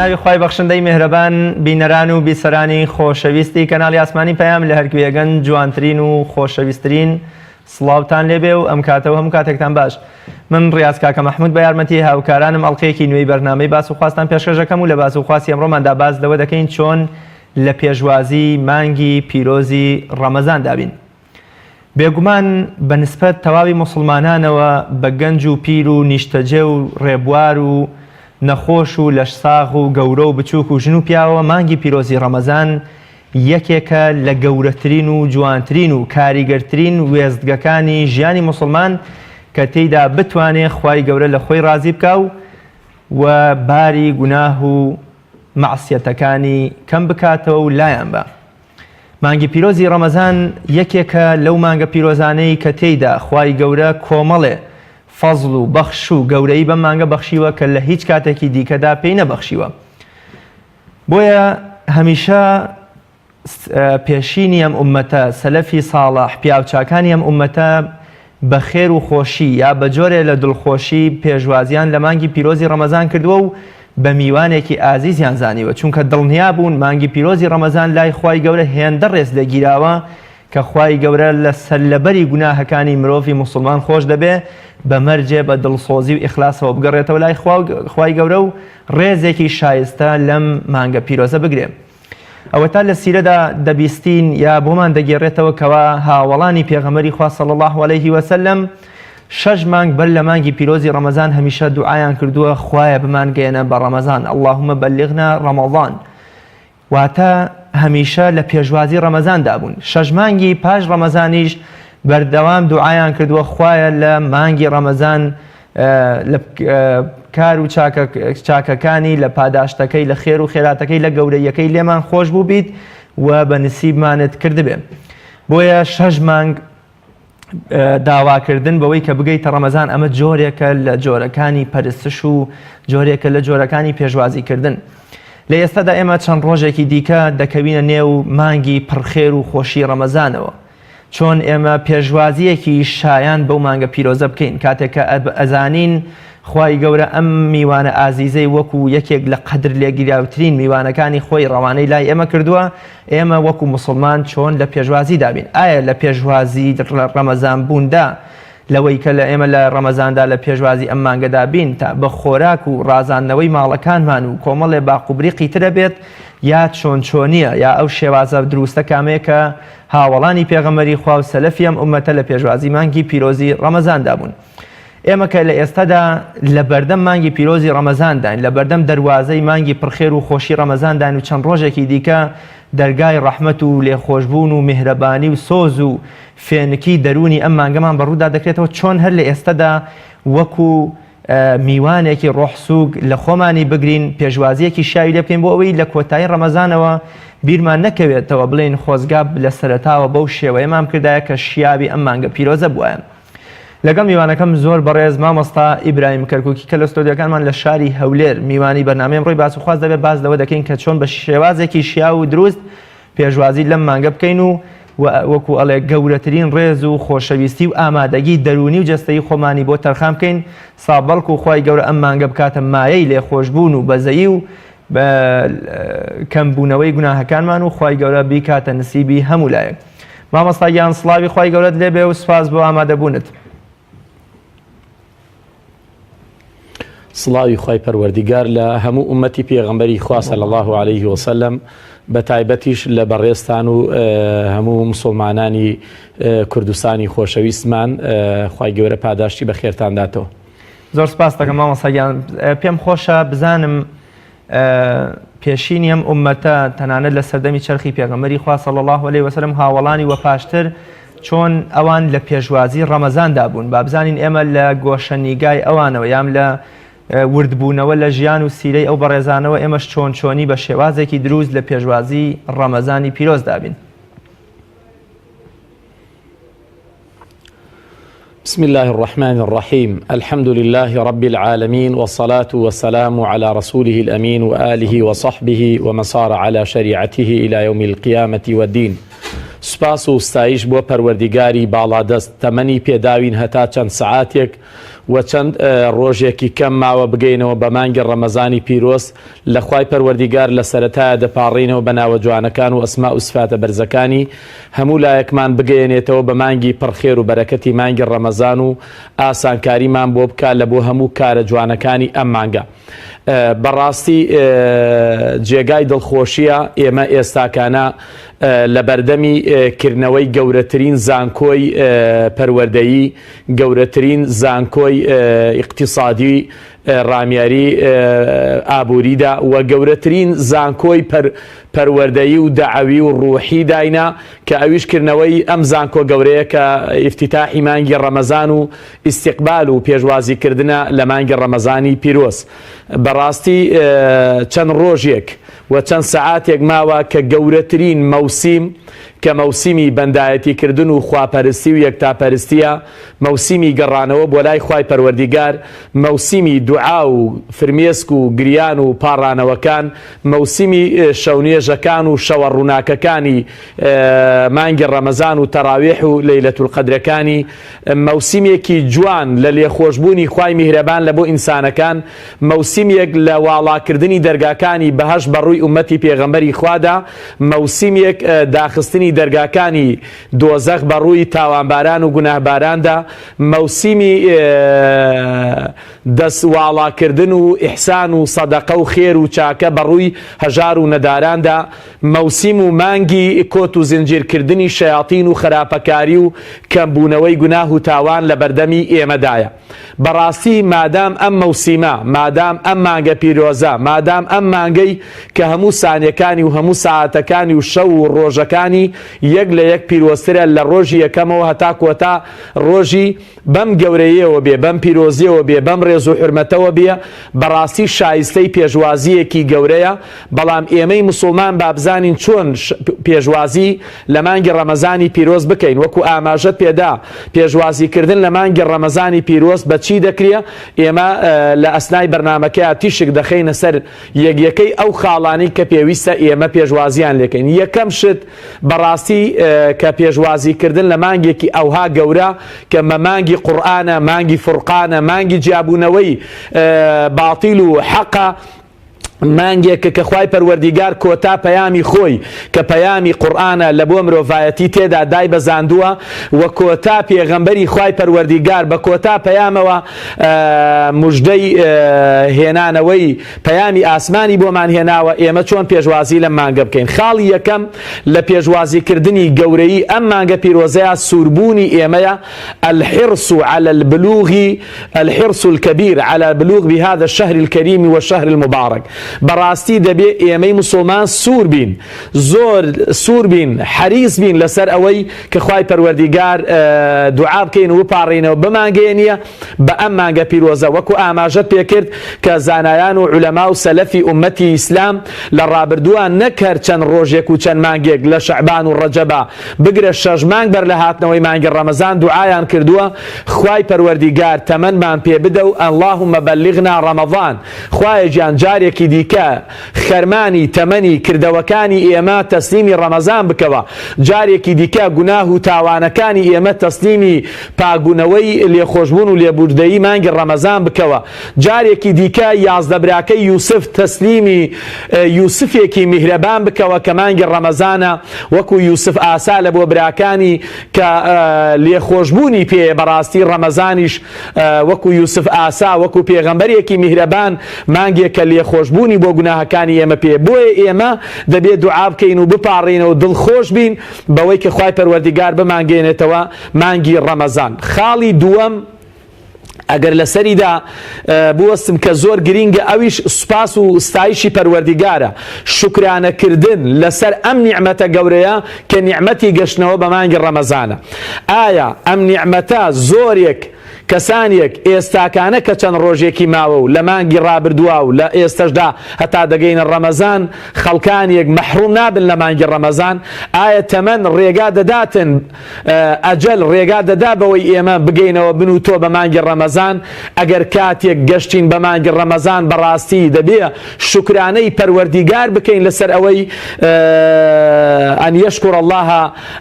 بەناوی خوای بەخشندەی میهرەبان بینەران و بیسەرانی خۆشەویستی کەناڵی ئاسمانی پەیام لە هەرگوێگەن جوانترین و خۆشەویستترین سڵاوتان لێبێ و ئەم کاتەوە هەموو کاتێکتان باش. من ڕیاز کاکە مەحموود بە یارمەتی هاوکارانم ئەڵقەیەکی نوێی بەرنامەی باس و خواستان پێشکەشەکەم و لە باس و خواستی ئەمڕۆماندا باس لەوە دەکەین چۆن لە پێشوازی مانگی پیرۆزی ڕەمەزان دابین. بێگومان بەنسبەت تەواوی موسڵمانانەوە بە گەنج و پیر و نیشتەجێ و ڕێبوار و نەخۆش و لەشساغ و گەورە و بچووک و ژن و پیاوە مانگی پیرۆزی ڕەمەزان یەکێکە لە گەورەترین و جوانترین و کاریگەرترین وێستگەکانی ژیانی موسڵمان کە تێیدا بتوانێت خوای گەورە لە خۆی ڕازی بکە و باری گوناه و مەعسیەتەکانی کەم بکاتەوە و لایان بە. مانگی پیرۆزی ڕەمەزان یەکێکە لەو مانگە پیرۆزانەی کە تێیدا خوای گەورە کۆمەڵێ فەزڵ و بەخش و گەورەی بە مانگە بەخشیوە کە لە هیچ کاتێکی دیکەدا پێی نەبەخشیوە. بۆیە هەمیشە پێشینی ئەم ئومەتە سەلەفی ساڵح پیاوچاکانی ئەم ئومەتە بە خێر و خۆشی یا بە جۆرێ لە دڵخۆشی پێشوازیان لە مانگی پیرۆزی ڕەمەزان کردووە و بە میوانێکی ئازیزیان زانیوە، چونکە دڵنیا بوون مانگی پیرۆزی ڕەمەزان لای خوای گەورە هێندە ڕێز لەگیراوە کە خوای گەورە لە سەرلەبەری گوناهەکانی مرۆڤی موسڵمان خۆش دەبێ بە مەرجێ بە دڵسۆزی و ئیخلاسەوە بگەڕێتەوە لای خوای گەورە و ڕێزێکی شایستە لەم مانگە پیرۆزە بگرێ. ئەوە تا لە سیرەدا دەبیستین یا بۆمان دەگێڕێتەوە کەوا هاوڵانی پێغەمبەری خوا صلی الله علیه وسلم 6 مانگ بەر لە مانگی پیرۆزی ڕەمەزان هەمیشە دوعایان کردووە خوایە بمانگەێنە بە ڕەمەزان، اللهم بلغنا ڕەمەضان، واتە هەمیشە لە پێشوازی ڕەمەزان دابوون. 6 مانگی پاش ڕەمەزانیش بەردەوام دوعایان کردووە خوایە لە مانگی ڕەمەزان لە کار و چاکەکانی لە پاداشتەکەی لە خێر و خێراتەکەی لە گەورەیەکەی لێمان خۆش بوو بیت و بە نسیبمانت کردبێ. بۆیە 6 مانگ داواکردن بەوەی کە بگەیتە ڕەمەزان ئەمە جۆرێکە لە جۆرەکانی پەرستش و جۆرێکە لە جۆرەکانی پێشوازیکردن. لە ئێستادا ئێمە چەند ڕۆژێکی دیکە دەکەوینە نێو مانگی پڕخێر و خۆشی ڕەمەزانەوە، چۆن ئێمە پێشوازیەکی شایان بەو مانگە پیرۆزە بکەین کاتێککە ئەزانین خوای گەورە ئەم میوانە ئازیزەی وەکو یەکێک لە قەدر لێگیراوترین میوانەکانی خۆی ڕەوانەی لای ئێمە کردووە، ئێمە وەکو موسڵمان چۆن لە پێشوازی دابین. ئایا لە پێشوازی ڕەمەزان بووندا لەوەی کە لە ئێمە لە ڕەمەزاندا لە پێشوازی ئەم مانگەدا بین تا بە خۆراک و ڕازاندنەوەی ماڵەکانمان و کۆمەڵێ باقوبریقی ترە بێت، یا چۆن چۆنیە یا ئەو شێوازە دروستە کامەیە کە هاوڵانی پێغەمبەری خوا و سەلەفی ئەم ئومەتە لە پێشوازی مانگی پیرۆزی ڕەمەزاندا بوون. ئێمە کە لە ئێستادا لە بەردەم مانگی پیرۆزی ڕەمەزانداین، لە بەردەم دەواازەی مانگی پڕخێر و خۆشی ڕەمەزانداین و چەند ڕۆژێکی دیکە دەرگای ڕەحمەت و لێخۆشبوون و میهرەبانی و سۆز و فێنکی دەرونی ئەم مانگەمان بەڕوودا دەکرێتەوە، چۆن هەر لە ئێستادا وەکو میوانێکی ڕۆحسووگ لە خۆمانی بگرین پێشوازیەکی شاوی لێ بکەین بۆ ئەوەی لە کۆتایی ڕەمەزانەوە بیرمان نەکەوێتەوە بڵێن خۆزگا لە سەرەتاوە بەو شێوەیەمان کردایە کە شیاوی ئەم مانگە پیرۆزە بووە. لەگەڵ میوانەکەم زۆر بەڕێز مامۆستا ئیبراهیم کەرکووکی کە لە ستۆدیۆکانمان لە شاری هەولێر میوانی بەرنامەی ڕۆی باس و خواست دەبێت باس لەوە دەکەین کە چۆن بە شێوازێکی شیا و دروست پێشوازی لەم مانگە بکەین و وەکو ئەڵێ گەورەترین ڕێز و خۆشەویستی و ئامادەگی دەرونی و جەستەی خۆمانی بۆ تەرخام بکەین سابەڵک و خوای گەورە ئەم مانگە بکاتە مایەی لێخۆشبوون و بەزەیی و بە کەمبوونەوەی گوناهەکانمان و خوای گەورە بیکاتە نسیبی هەموو لایەک. مامۆستا گیان سڵاوی خوای گەورەت لێبێ و سوپاس بۆ ئامادەبوونت. سڵاوی خوای پەروەردیگار لە هەموو ئومەتی پێغەمبەری خوا صلی الله علیه وسلم بە تایبەتیش لە بەڕێستان و هەموو موسڵمانانی کوردستانی خۆشەویستمان خوای گەورە پاداشتی بە خێرتانداتەوە. زۆر سپاس دەکەم مامۆستا گیان. پێم خۆشە بزانم پێشینی ئەم ئومەتە تەنانەت لە سەردەمی چەرخی پێغەمبەری خوا صلی الله علیه وسلم هاوڵانی وە پاشتر چۆن ئەوان لە پێشوازی ڕەمەزاندا بوون، با بزانین ئێمە لە گۆشەنیگای ئەوانەوە یام لە وردبوونەوە لە ژیان و سیرەی ئەو بەڕێزانەوە ئێمەش چۆن چۆنی بە شێوازێکی دروست لە پێشوازی ڕەمەزانی پیرۆز دابین. بسم الله الرحمن الرحيم الحمد لله رب العالمين والصلاة والسلام على رسوله الأمين وآله وصحبه ومن صار على شريعته إلى يوم القيامة والدين. سپاس و ستایش بۆ پەروەردیگاری باڵادەست تەمەنی پێداوین هەتا چەند سەعاتێک و چەند ڕۆژێکی کەم ماوە بگەینەوە بە مانگی ڕەمەزانی پیرۆست لە خوای پەروەردیگار لە سەرەتایە دەپاڕینەوە بە ناوە جوانەکان و ئەسما و سفاتە بەرزەکانی هەموو لایەکمان بگەێنێتەوە بە مانگی پڕخێر و بەرەکەتی مانگی ڕەمەزان و ئاسانکاریمان بۆ بکات لە بۆ هەموو کارە جوانەکانی ئەم مانگە. بەڕاستی جێگای دڵخۆشیە ئێمە ئێستاکانە لە بەردەمی کردنەوەی گەورەترین زانکۆی پەروەردەیی، گەورەترین زانکۆی اقتصادی ڕامیاری ئابووریدا و گەورەترین زانکۆی پەروەردەیی و دەعەوی و ڕوحی داینا کە ئەویش کردنەوەی ئەم زانکۆ گەورەیە کە ئیفتیتاحی مانگی ڕەمەزان و ئیستیقبال و پێشوازیکردنە لە مانگی ڕەمەزانی پیرۆست. بەڕاستی چەند ڕۆژێک و چەند سەعاتێک ماوە کە گەورەترین مەوسیم کە مەوسیمی بەندایەتیکردن و خواپەرستی و یەکتاپەرستیە، مەوسیمی گەڕانەوە بۆ لای خوای پەروەردیگار، مەوسیمی دوعا و فرمێسک و گریان و پاڕانەوەکان، مەوسیمی شەونێژەکان و شەوە ڕووناکەکانی مانگی ڕەمەزان و تەراویح و لەیلەتول قەدرەکانی، مەوسیمێکی جوان لە لێخۆشبوونی خوای میهرەبان لە بۆ ئینسانەکان، مەوسیمێک لە واڵاکردنی دەرگاکانی بەهەش بەڕووی ئومەتی پێغەمبەری خوادا، مەوسیمێک داخستنی دەرگاکانی دۆزەخ بەڕووی تاوانباران و گوناهباراندا، مەوسیمی دەستواڵاکردن و ئیحسان و سەدەقە و خێر و چاکە بەڕووی هەژار و نەداراندا، مەوسیم و مانگی کۆت و زنجیرکردنی شەیاطین و خراپەکاری و کەمبوونەوەی گوناه و تاوان لە بەردەمی ئێمەدایە. بەڕاستی مادام ئەم مەوسیمە، مادام ئەم مانگە پیرۆزە، مادام ئەم مانگەی کە هەموو سانیەکانی و هەموو ساعاتەکانی و شەو و ڕۆژەکانی یەک لە یەک پیرۆسترە لە ڕۆژی یەکەمەوە هەتا کۆتا ڕۆژی بەم گەورەیەوە بێ، بەم پیرۆزیەوە بێ، بەم ڕێز و حرمەتەوە بێ، بەڕاستی شایستەی پێشوازیەکی گەورەیە. بەڵام ئێمەی مسلمان بابزانین چۆن پێشوازی لە مانگی ڕەمەزانی پیرۆز بکەین. وەکو ئاماژەت پێدا پێشوازیکردن لە مانگی ڕەمەزانی پیرۆز بە چی دەکرێ؟ ئێمە لە ئەسنای بەرنامەکەی تیشک دەخەینە سەر یەکیەکەی ئەو خاڵانی کە پێویستە ئێمە پێشوازیان لێکەین. یەکەم شت بەڕاستی کە پێشوازیکردن لە مانگێکی ئەوها گەورە کە مەمانگی قورئانە، مانگی فورقانە، مانگی جیابوونەوەی باتیل و حەقە، مانگێکە کە خوای پەروەردیگار کۆتا پەیامی خۆی کە پەیامی قورئانە لە بۆ مرۆڤایەتی تێدا دای بەزاندووە و کۆتا پێغەمبەری خوای پەروەردیگار بە کۆتا پەیامەوە موژدەی هێنانەوەی پەیامی ئاسمانی بۆمان هێناوە. ئێمە چۆن پێشوازی لەم مانگە بکەین؟ خاڵی یەکەم لە پێشوازیکردنی گەورەی ئەم مانگە پیرۆزەیە سووربوونی ئێمەیە، الحرص على البلوغ، الحرص الكبير على البلوغ بهذا الشهر الكريم والشهر المبارك. بەڕاستی دەبێ ئێمەی مسلمان سوور بین، زۆر سوور بین، حەریص بین لەسەر ئەوەی کە خوای پەروەردیگار دوعا بکەین و بپاڕینەوە بمانگەیەنیە بە ئەم مانگە پیرۆزە. وەکو ئاماژەت پێکرد کە زانایان و عولەما و سەلەفی ئومەتی ئیسلام لە ڕابردووان نەکرد چەند ڕۆژێک و چەند مانگێک لە شەعبان و ڕەجەبا بگرە 6 مانگ بەر لە هاتنەوەی مانگی ڕەمەزان دوعایان کردووە خوای پەروەردیگار تەمەنمان پێ بدە و اللهم بلغنا ڕەمەضان. خوایە گیان جارێکی دیکە خەرمانی تەمەنی کردەوەکانی ئێمە تەسلیمی ڕەمەزان بکەوە، جارێکی دیکە گوناه و تاوانەکانی ئێمە تەسلیمی پاگونەوەی لێخۆشبوون و لێبوردەیی مانگی ڕەمەزان بکەوە، جارێکی دیکە یازدەبراکەی یوسف تەسلیمی یوسفێکی میهرەبان بکەوە کە مانگی ڕەمەزانە، وەکو یوسف ئاسا لە بۆ براکانی کە لێخۆشبوونی پێ بەڕاستی ڕەمەزانیش وەکو یوسف ئاسا وەکو پێغەمبەرێکی میهرەبان مانگێکە لێخۆشبوونی بۆ گوناهەکانی ئێمە پێ. بۆیە ئێمە دەبێت دوعا بکەین و بپاڕینەوە دڵخۆش بین بەوەی کە خوای پەروەردیگار بمانگێنێتەوە مانگی ڕەمەزان. خاڵی دووەم ئەگەر لەسەریدا بوەستم کە زۆر گرینگە ئەویش سوپاس و ستایشی پەروەردیگارە، شوکرانەکردن لەسەر ئەم نیعمەتە گەورەیە کە نیعمەتی گەشتنەوە بە مانگی ڕەمەزانە. ئایا ئەم نیعمەتە زۆرێک کەسانێک ئێستاکانە کە چەند ڕۆژێکی ماوە و لە مانگی ڕابردووە و لە ئێستەشدا هەتا دەگەینە ڕەمەزان خەڵکانێک مەحروم نابن لە مانگی ڕەمەزان؟ ئایا تەمەن ڕێگا دەداتن، ئەجەل ڕێگا دەدا بەوەی ئێمە بگەینەوە بن و تۆ بە مانگی ڕەمەزان؟ ئەگەر کاتێک گەشتین بە مانگی ڕەمەزان بەڕاستی دەبێ شوکرانەی پەروەردیگار بکەین لەسەر ئەوەی أن يشكر الله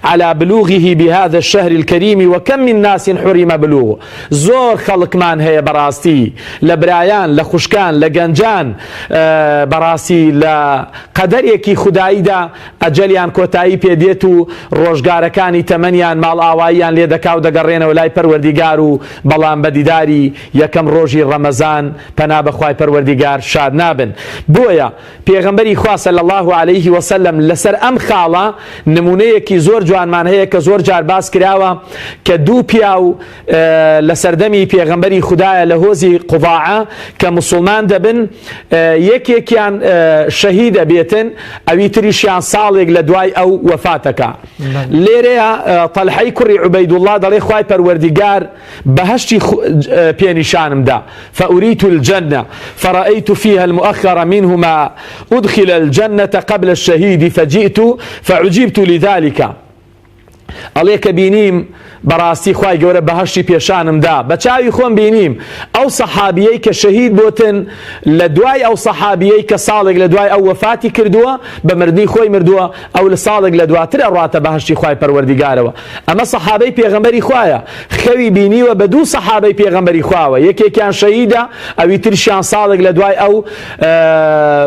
على بلوغه بهذا الشهر الكريم وكم من ناس حرم بلوغه. زۆر خەڵکمان هەیە بەڕاستی لە برایان لە خوشکان لە گەنجان بەڕاستی لە قەدەرێکی خوداییدا ئەجەلیان کۆتایی پێدێت و ڕۆژگارەکانی تەمەنیان ماڵ ئاواییان لێ دەکا و دەگەڕێنەوە لای پەروەردیگار و بەڵام بەدیداری یەکەم ڕۆژی ڕەمەزان پەنا بەخوای پەروەردیگار شاد نابن. بۆیە پێغەمبەری خوا صلی الله علیه وسلم لەسەر ئەم خاڵە نمونەیەکی زۆر جوانمان هەیە کە زۆر جار باس کراوە کە دوو پیا و لە سەردەمی پێغەمبەری خودایە لە هۆزی قوضاعە کە موسڵمان دەبن یەکێکیان شەهید ئەبێتن ئەوی تریشیان ساڵێک لە دوای ئەو وەفاتەکە. لێرەیە تەلحەی کوڕی عوبەیدوڵڵا دەڵێ خوای پەروەردیگار بەهەشتی پێنیشانمدا فأريت الجنة فرأيت فيها المؤخر منه ما أدخل الجنة قبل الشهيد فجئت فعجبت لذلك. ئەڵێ کە بینیم بەڕاستی خوای گەورە بەهەشتی پێشانمدا بە چاوی خۆم بینیم ئەو سەحابیەی کە شەهید بۆتن لە دوای ئەو سەحابیەی کە ساڵێک لە دوای ئەو وەفاتی کردووە بە مردنی خۆی مردووە ئەو لە ساڵێک لە دواتر ئەڕاتە بەهەشتی خوای پەروەردیگارەوە. ئەمە سەحابەی پێغەمبەری خوایە خەوی بینیوە بە دوو سەحابەی پێغەمبەری خواوە یەکێکیان شەهیدە ئەوی ترشیان ساڵێک لە دوای ئەو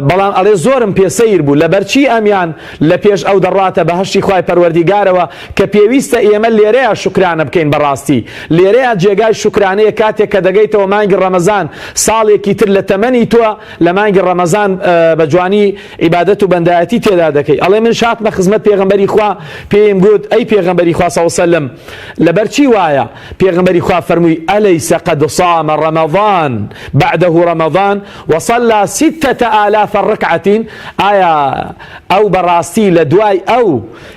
بەڵام ئەڵێ زۆرم پێسەیر بوو لەبەرچی ئەمیان لە پێش ئەو دەڕاتە بەهەشتی خوای پەروەردیگارەوە کە پێویستە ئێمە لێرەیە شکرانە بکەین بەڕاستی لێرەیە جێگای شکرانەیە کاتێک کە دەگەیتەوە مانگی ڕەمەزان ساڵێکی تر لە تەمەنی تۆ لە مانگی ڕەمەزان بە جوانی عیبادەت و بەندایەتی تێدا دەکەی. ئەڵێ من شاتمە خزمەت پێغەمبەری خوا پێم گوت ئەی پێغەمبەری خوا صلی الله علیه وسلم لەبەرچی وایە پێغەمبەری خوا فەرمووی ئەلەیس قەد صام رەمەضان بعده رەمەضان وصلى 6000 ركعة ئایا ئەو بەڕاستی لە دوای ئەو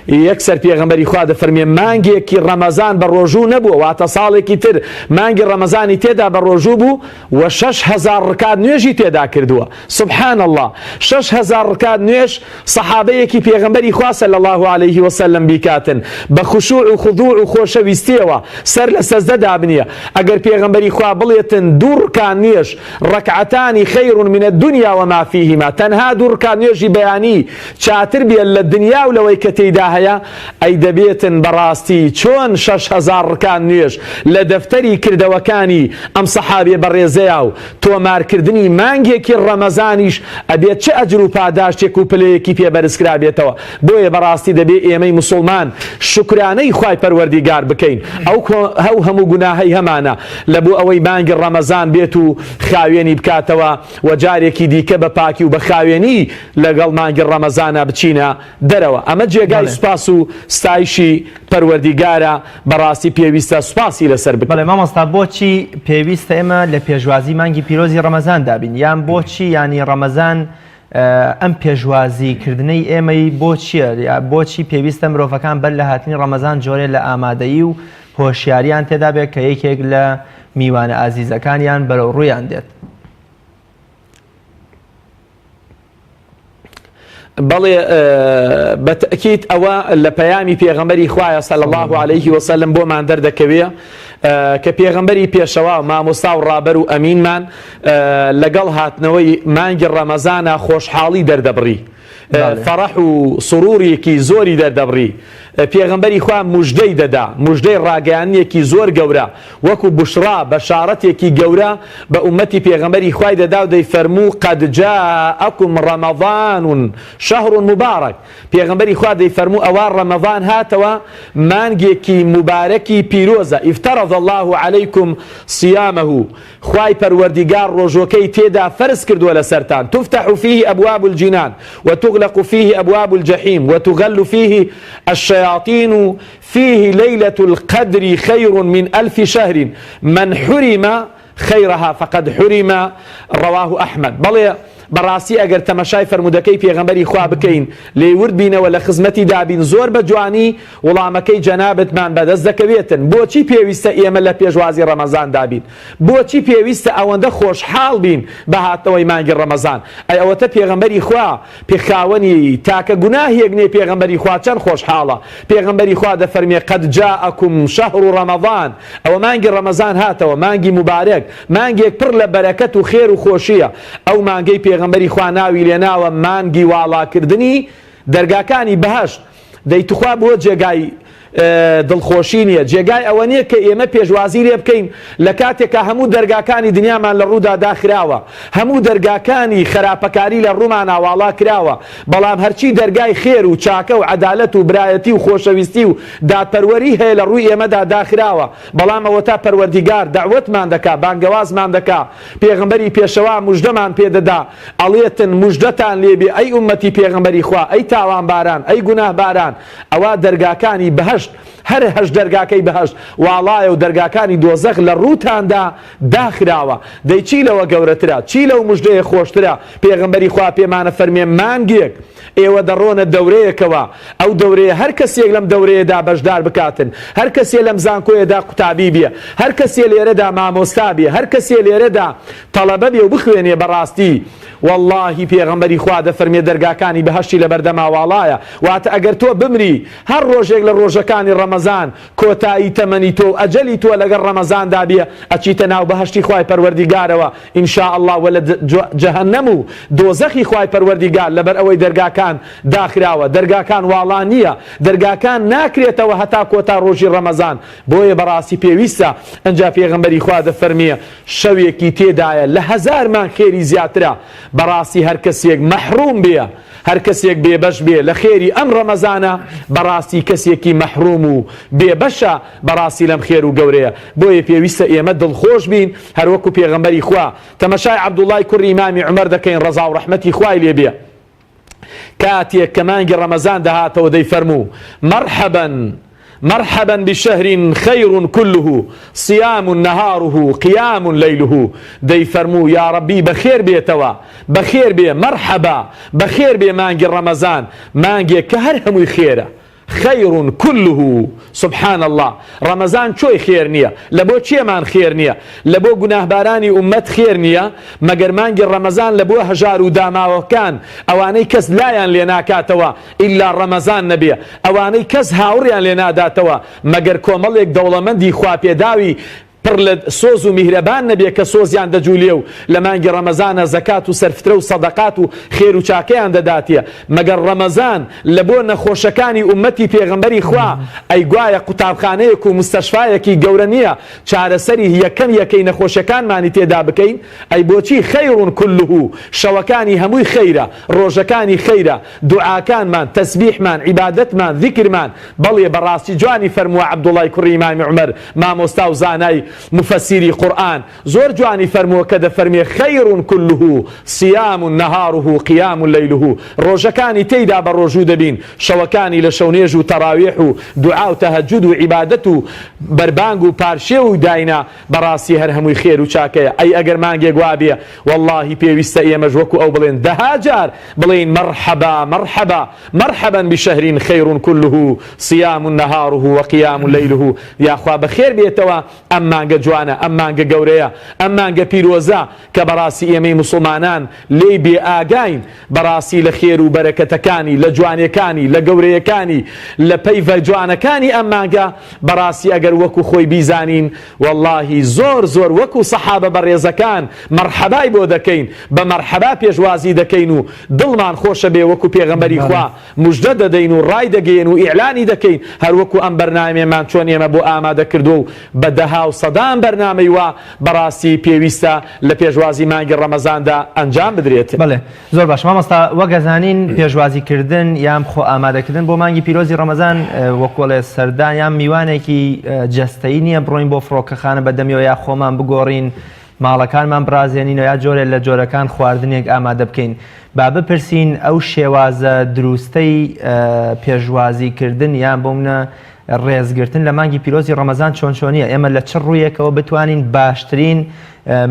یەکسەر پێغەمبەری خوا دەفەرمێ مانگێکی ڕەمەزان بە ڕۆژوو نەبووە واتە ساڵێکی تر مانگی ڕەمەزانی تێدا بە ڕۆژوو بوو و 6000 ڕکات نوێژی تێدا کردووە. سبحان الله 6000 ڕکات نوێژ سەحابەیەکی پێغەمبەری خوا صلی الله علیه وسلم بیکاتن بە خوشوع و خضوع و خۆشەویستیەوە سەر لە سەجدەدا بنیە. ئەگەر پێغەمبەری خوا بڵێتن دوو ڕکات نوێژ ڕەکعەتانی خەیر من الدنيا وما فيهما تەنها دوو ڕکات نوێژی بەیانی چاتر بێت لە دنیا و لەوەی کە تێیدا هەیە ئەی دەبێتن بەڕاستی چۆن 6000 ڕکات نوێژ لە دەفتەری کردەوەکانی ئەم سەحابێ بەڕێزەیە و تۆمارکردنی مانگێکی ڕەمەزانیش ئەبێت چه ئەجر و پاداشتێک و پلەیەکی پێبەرزکرا بێتەوە. بۆیە بەڕاستی دەبێت ئێمەی موسڵمان شکرانەی خوای پەروەردیگار بکەین ئەو هەموو گوناهەی هەمانە لە بۆ ئەوەی مانگی ڕەمەزان بێت و خاوێنی بکاتەوە و جارێکی دیکە بە پاکی و بە خاوێنی لەگەڵ مانگی ڕەمەزانە بچینە دەرەوە. ئەمە جێگای سوپاس و ستایشی پەروەردیگارە بەڕاستی پێویستە سوپاسی لەسەر بکەین. بەڵێ مامۆستا بۆچی پێویستە ئێمە لە پێشوازی مانگی پیرۆزی ڕەمەزان دابین یان بۆچی ینی ڕەمەزان ئەم پێشوازیکردنەی ئێمەی بۆ چییە بۆچی پێویستە مرۆڤەکان بەر لە هاتنی ڕەمەزان جۆرێ لە ئامادەیی و هۆشیاریان تێدا بێت کە یەکێک لە میوانە ئازیزەکانیان بەرەو ڕوویان دێت. بەڵێ بەتەکید ئەوە لە پەیامی پێغەمبەری خوایە صلی الله علیه وسلم بۆمان دەردەکەوێ کە پێغەمبەری پێشەوا مامۆستا و ڕابەر و ئەمینمان لەگەڵ هاتنەوەی مانگی ڕەمەزانە خۆشحاڵی دەردەبڕی فەڕەح و سروورێکی زۆری دەردەبڕی. پێغەمبەری خوا موژدەی دەدا موژدەی ڕاگەیانیەکی زۆر گەورە وەکو بشرا بەشارەتێکی گەورە بە ئومەتی پێغەمبەری خوای دەدا و دەیفەرموو قەد جاءەکم ڕەمەضان شەهڕ مبارەک. پێغەمبەری خوا دەیفەرموو ئەوە ڕەمەضان هاتەوە مانگێکی مبارەکی پیرۆزە ئیفتەرەض الله عەلەیکم صیامەه خوای پەروەردیگار ڕۆژۆکەی تێدا فەرز کردووە لەسەرتان تفتح فيه أبواب الجنان وتغلق فيه أبواب الجحيم وتغل فيه الشياطين فيه ليلة القدر خير من 1000 شهر من حرم خيرها فقد حرم رواه أحمد. بەڵێ بەڕاستی ئەگەر تەمەشای فەرمودەکەی پێغەمبەری خوا بکەین لێورد بینەوە لە خزمەتی دابین زۆر بە جوانی وڵامەکەی جەنابەتمان بەدەست دەکەوێتن. بۆچی پێویستە ئێمە لە پێشوازی ڕەمەزان دابین بۆچی پێویستە ئەوەندە خۆشحاڵ بین بە هاتەوەی مانگی ڕەمەزان ئەی ئەوەتە پێغەمبەری خوا پێخاوەنی تاکە گوناهێک نێ پێغەمبەری خوا چەند خۆشحاڵە. پێغەمبەری خوا دەفەرمێ قەد جاءەکم شەهڕ ڕەمەضان ئەوە مانگی ڕەمەزان هاتەوە مانگی مبارەک مانگێک پڕ لە بەرەکەت و خێر و خۆشیە. ئەو مانگەی پێغەمبەری خوا ناوی لێناوە مانگی واڵاکردنی دەرگاکانی بەهەشت دەیتوخوا بۆ جێگای دڵخۆشی نییە جێگای ئەوە نییە کە ئێمە پێشوازی لێ بکەین لە کاتێکە هەموو دەرگاکانی دنیامان لە ڕوودا داخراوە هەموو دەرگاکانی خراپەکاری لە ڕوومان ئاواڵا کراوە بەڵام هەرچی دەرگای خێر و چاکە و عەدالەت و برایەتی و خۆشەویستی و دادپەروەری هەیە لە ڕووی ئێمەدا داخراوە بەڵام ئەوە تا پەروەردیگار دەعوەتمان دەکا بانگەوازمان دەکا پێغەمبەری پێشەوا موژدەمان پێدەدا ئەڵێتن موژدەتان لێبێ ئەی ئومەتی پێغەمبەری خوا ئەی تاوانباران ئەی گوناهباران ئەوە دەرگاکانی بەهەشت هەر هەش دەرگاکەی بەهەشت واڵایە و دەرگاکانی دۆزەخ لە ڕووتاندا داخراوە دەی چی لەوە گەورەترە چی لەو موژدەیە خۆشترە پێغەمبەری خوا پێمانە فەرمێ مانگێک ئێوە دەڕۆنە دەورەیەکەوە ئەو دەورەیە هەر کەسێک لەم دەورەیەدا بەشدار بکاتن هەر کەسێ لەم زانکۆیەدا قوتابی بێ هەر کەسێ لێرەدا مامۆستا بێ هەر کەسێ لێرەدا تەڵەبە بێ و بخوێنێ بەڕاستی واللهی پێغەمبەری خوا دەفەرمێ دەرگاکانی بەهەشتی لە بەردەماواڵایە واتە ئەگەر تۆ بمری هەر ڕۆژێک لە ڕۆژەکانی ڕەمەزان کۆتایی تەمەنی تۆ ئەجەلی تۆ لەگەڵ ڕەمەزاندا بێ ئەچیتە ناو بەهەشتی خوای پەروەردیگارەوە ئینشاء الله وە لە جەهەنەم و دۆزەخی خوای پەروەردیگار لەبەر ئەوەی دەرگاکان داخراوە دەرگاکان واڵان نییە دەرگاکان ناکرێتەوە هەتا کۆتا ڕۆژی ڕەمەزان بۆیە بەڕاستی پێویستە ئەنجا پێغەمبەری خوا دەفەرمێ شەوێکی تێدایە لە هەزارمان خێری زیاترە بەڕاستی هەر کەسێک مەحروم بێ هەر کەسێک بێبەش بێ لە خێری ئەم ڕەمەزانە بەڕاستی کەسێکی مەحروم و بێبەشە بەڕاستی لەم خێر و گەورەیە بۆیە پێویستە ئێمە دڵخۆش بین هەروەکو پێغەمبەری خوا تەمەشای عەبدوڵای کوڕی ئیمامی عومەر دەکەین ڕەزا و ڕەحمەتی خوای لێ بێ کاتێک کە مانگی ڕەمەزان دەهاتەوە دەیفەرموو مرحبا بشهر خير كله صيام نهاره قيام ليله دەیفەرموو یا ربی بەخێر بێتەوە بەخێر بێ مرحبا بەخێر بێ مانگی ڕەمەزان مانگێک کە هەر هەمووی خێرە خير كله سبحان الله رمضان چۆی خێر نییە لە بۆ چێمان خێر نییە لە بۆ گوناهبارانی ئومەت خێر نییە مەگەر مانگی ڕەمەزان لە بۆ هەژار و داماوەکان ئەوانەی کەس لایان لێ ناکاتەوە ئیلا ڕەمەزان نەبێ ئەوانەی کەس هاوڕیان لێ ناداتەوە مەگەر کۆمەڵێک دەوڵەمەندی خواپێداوی پڕ لە سۆز و میهرەبان نەبێ کە سۆزیان دەجوولێ و لە مانگی ڕەمەزانە زەکات و سەرفترە و سەدەقات و خێر و چاکەیان دەداتیە مەگەر ڕەمەزان لە بۆ نەخۆشەکانی ئومەتی پێغەمبەری خوا ئەی گوایە قوتابخانەیەک و مستەشفایەکی گەورە نییە چارەسەری یەکەی نەخۆشەکانمانی تێدا بکەین ئەی بۆچی خەیڕون كله شەوەکانی هەمووی خەیرە ڕۆژەکانی خەیرە دوعاکانمان تەسبیحمان عیبادەتمان ذیکرمان بەڵێ بەڕاستی جوانی فەرمووە عەبدوڵای کوڕی ئیمامی عومەر مامۆستا و زانای مفسری قورآن زۆر جوانی فەرمووە کە دەفەرمێ خەیڕ كله صیام نهاره قیام لەیله ڕۆژەکانی تێیدا بە ڕۆژوو دەبین شەوەکانی لە شەونێژ و تەراویح و دوعا و تەهەجود و عیبادەت و بەربانگ و پارشێ و داینا بەڕاستی هەر هەمووی خێر و چاکەیە ئەی ئەگەر مانگێک وا بێ واللهی پێویستە ئێمەش وەکو ئەو بڵێن دەها جار بڵێن مرحبا مرحبا مرحبا بشهر خير كله صيام نهاره وقيام ليله یاخوا بەخێر بێتەوە ئەم مانگە جوانە ئەم مانگە گەورەیە ئەم مانگە پیرۆزە کە بەڕاستی ئێمەی موسڵمانان لێی بێ ئاگاین بەڕاستی لە خێر و بەرەکەتەکانی لە جوانیەکانی لە گەورەیەکانی لە پەیڤە جوانەکانی ئەم مانگە بەڕاستی ئەگەر وەکو خۆی بیزانین واللهی زۆر زۆر وەکو سەحابە بەڕێزەکان مەرحەبای بۆ دەکەین بە مەرحەبا پێشوازی دەکەین و دڵمان خۆشە بێ وەکو پێغەمبەری خوا موژدە دەدەین و ڕای دەگەین و ئیعلانی دەکەین هەر وەکو ئەم بەرنامەمان چۆن ئێمە بۆ ئامادە کردو و بە دەها و سەدان بەرنامەی وا بەڕاستی پێویستە لە پێشوازی مانگی ڕەمەزاندا ئەنجام بدرێت. بەڵێ زۆر باش مامۆستا وەگەزانین پێشوازیکردن یان خۆ ئامادەکردن بۆ مانگی پیرۆزی ڕەمەزان وەکوڵێ سەردان یان میوانێکی جەستەیی نییە بڕۆین بۆ فڕۆکەخانە بەدەمیەوە یا خۆمان بگۆڕین ماڵەکانمان برازێنینەوە یا جۆرێک لە جۆرەکان خواردنێک ئامادە بکەین با بپرسین ئەو شێوازە دروستەی پێشوازیکردن یان بۆمنە ڕێزگرتن لە مانگی پیرۆزی ڕەمەزان چۆن چۆنیە ئێمە لە چ ڕوویەکەوە بتوانین باشترین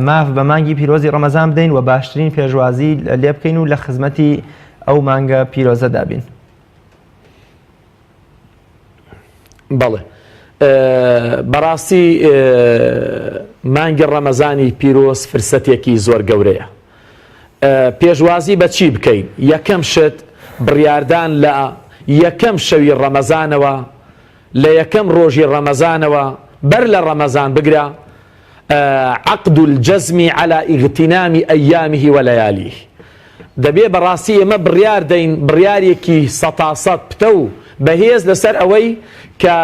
ماف بە مانگی پیرۆزی ڕەمەزان بدەین و باشترین پێشوازی لێ بکەین و لە خزمەتی ئەو مانگە پیرۆزەدا بین. بەڵێ بەڕاستی مانگی ڕەمەزانی پیرۆز فرسەتێکی زۆر گەورەیە پێشوازی بە چی بکەین یەکەم شت بڕیاردان لە یەکەم شەوی ڕەمەزانەوە لە یەکەم ڕۆژی ڕەمەزانەوە بەر لە ڕەمەزان بگرە عقد الجەزم على اغتنام ئەیامه ولەیالیه دەبێ بەڕاستی ئێمە بڕیار دەین بڕیارێکی سەتاسەد پتە و بەهێز لەسەر ئەوەی کە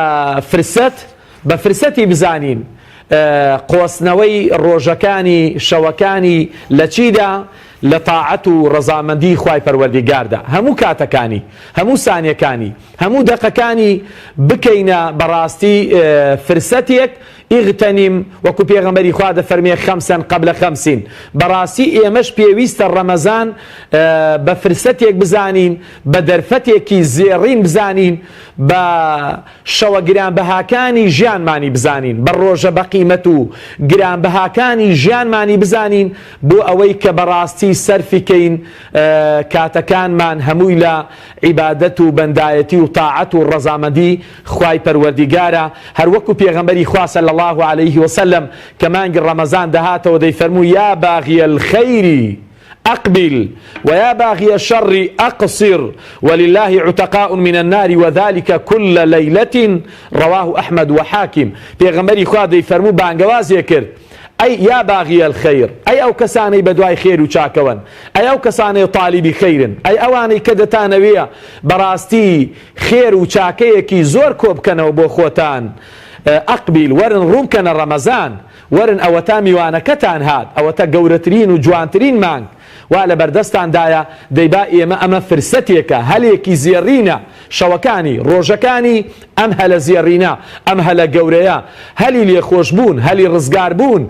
فرسەت بە فرسەتی بزانین قۆسنەوەی ڕۆژەکانی شەوەکانی لە چیدا لە تاعەت و ڕەزامەندی خوای پەروەردیگاردا هەموو کاتەکانی هەموو سانیەکانی هەموو دەقەکانی بکەینە بەڕاستی فرسەتێک ئیغتەنیم وەکو پێغەمبەری خوا دەفەرمێ خەمسەن قەبلە خەمسین بەڕاستی ئێمەش پێویستە ڕەمەزان بە فرسەتێک بزانین بە دەرفەتێکی زێڕین بزانین بە شەوە گرانبەهاکانی ژیانمانی بزانین بە ڕۆژە بە قیمەت و گرانبەهاکانی ژیانمانی بزانین بۆ ئەوەی کە بەڕاستی سەرفیکەین کاتەکانمان هەمووی لە عیبادەت و بەندایەتی و تاعەت و ڕەزامەندی خوای پەروەردیگارە هەروەکو پێغەمبەری خوا صلی الله عليه وسلم کە مانگی ڕەمەزان دەهاتەوە دەیفەرموو یا باغی الخەیری أقبل ويا باغي الشر أقصر ولله عتقاء من النار وذلك كل ليلة رواه أحمد وحاكم پیغمبری خوا دەیفەرموو بانگەوازیە کرد ئەی یا باغی الخەیر ئەی ئەو کەسانەی بەدوای خێر و چاکەون ئەی ئەو کەسانەی تالیبی خەیرن ئەی ئەوانەی کە دەتانەوێە بەڕاستی خێر و چاکەیەکی زۆر کۆ بکەنەوە بۆ خۆتان ئەقبیل وەرن ڕووبکەنە ڕەمەزان وەرن ئەوەتا میوانەکەتان هات ئەوەتە گەورەترین و جوانترین مانگ وا لە بەردەستاندایە دەیبا ئێمە ئەمە فرسەتێکە هەلێکی زێڕینە شەوەکانی ڕۆژەکانی ئەم هەلە زێڕینە ئەم هەلە گەورەیە هەلی لێخۆشبوون هەلی ڕزگاربوون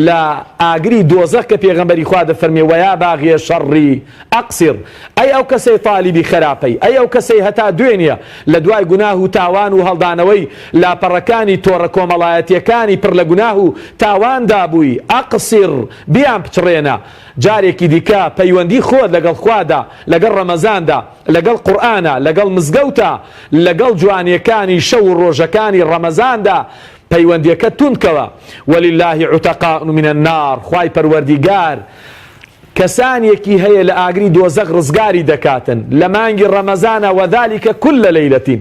لە ئاگری دۆزەخ کە پێغەمبەری خوا دەفەرمێ وەیا باغیە شەڕی ئەقسیر ئەی ئەو کەسەی تالیبی خراپەی ئەی ئەو کەسەی هەتا دوێنیە لە دوای گوناه و تاوان و هەڵدانەوەی لاپەڕەکانی تۆڕە کۆمەڵایەتیەکانی پڕ لە گوناه و تاواندا بووی ئەقسیر بیان بچڕێنە جارێکی دیکە پەیوەندی خۆت لەگەڵ خوادا لەگەڵ ڕەمەزاندا لەگەڵ قورئانە لەگەڵ مزگەوتە لەگەڵ جوانیەکانی شەو و ڕۆژەکانی ڕەمەزاندا پەیوەندیەکە تونکەوە ولله عتقاء من النار خوای پەروەردیگار کەسانێکی هەیە لە ئاگری دۆزەخ ڕزگاری دەکاتن لە مانگی ڕەمەزانە وذلك كل ليلة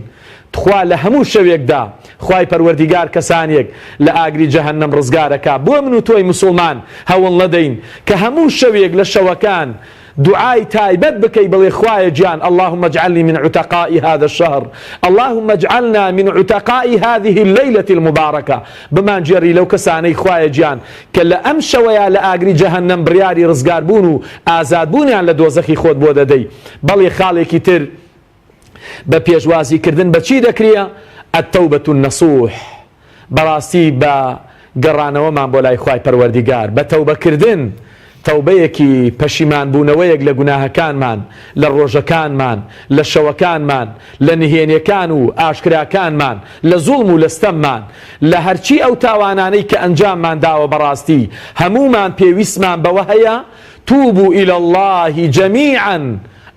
خوا لە هەموو شەوێکدا خوای پەروەردیگار کەسانێک لە ئاگری جەهەنەم ڕزگارەکە بۆ من و تۆی مسلمان هەوڵ نەدەین کە هەموو شەوێک لە شەوەکان دعای تایبەت بکەی بڵێ خوایە گیان اللهم اجعلني من عتقاء هذا الشهر اللهم اجعلنا من عتقاء هذه الليلة المباركة بمان جێڕی لەو کەسانەی خوایە گیان کە لە ئەم شەوەیە لە ئاگری جەهەنەم بڕیاری ڕزگاربوون و ئازادبوونیان لە دۆزەخی خۆت بۆ دەدەی بەڵێ خاڵێکی تر بە پێشوازیکردن بە چی دەکرێ التوبة النصوح بەڕاستی بە گەڕانەوەمان بۆ لای خوای پەروەردیگار بە تەوبەکردن تەوبەیەکی پەشیمان بوونەوەیەک لە گوناهەکانمان لە ڕۆژەکانمان لە شەوەکانمان لە نهێنیەکان و ئاشکراکانمان لە زوڵم و لە ستەممان لە هەرچی ئەو تاوانانەی کە ئەنجاممان داوە بەڕاستی هەمومان پێویستمان بەوە هەیە توبوا إلى الله جميعا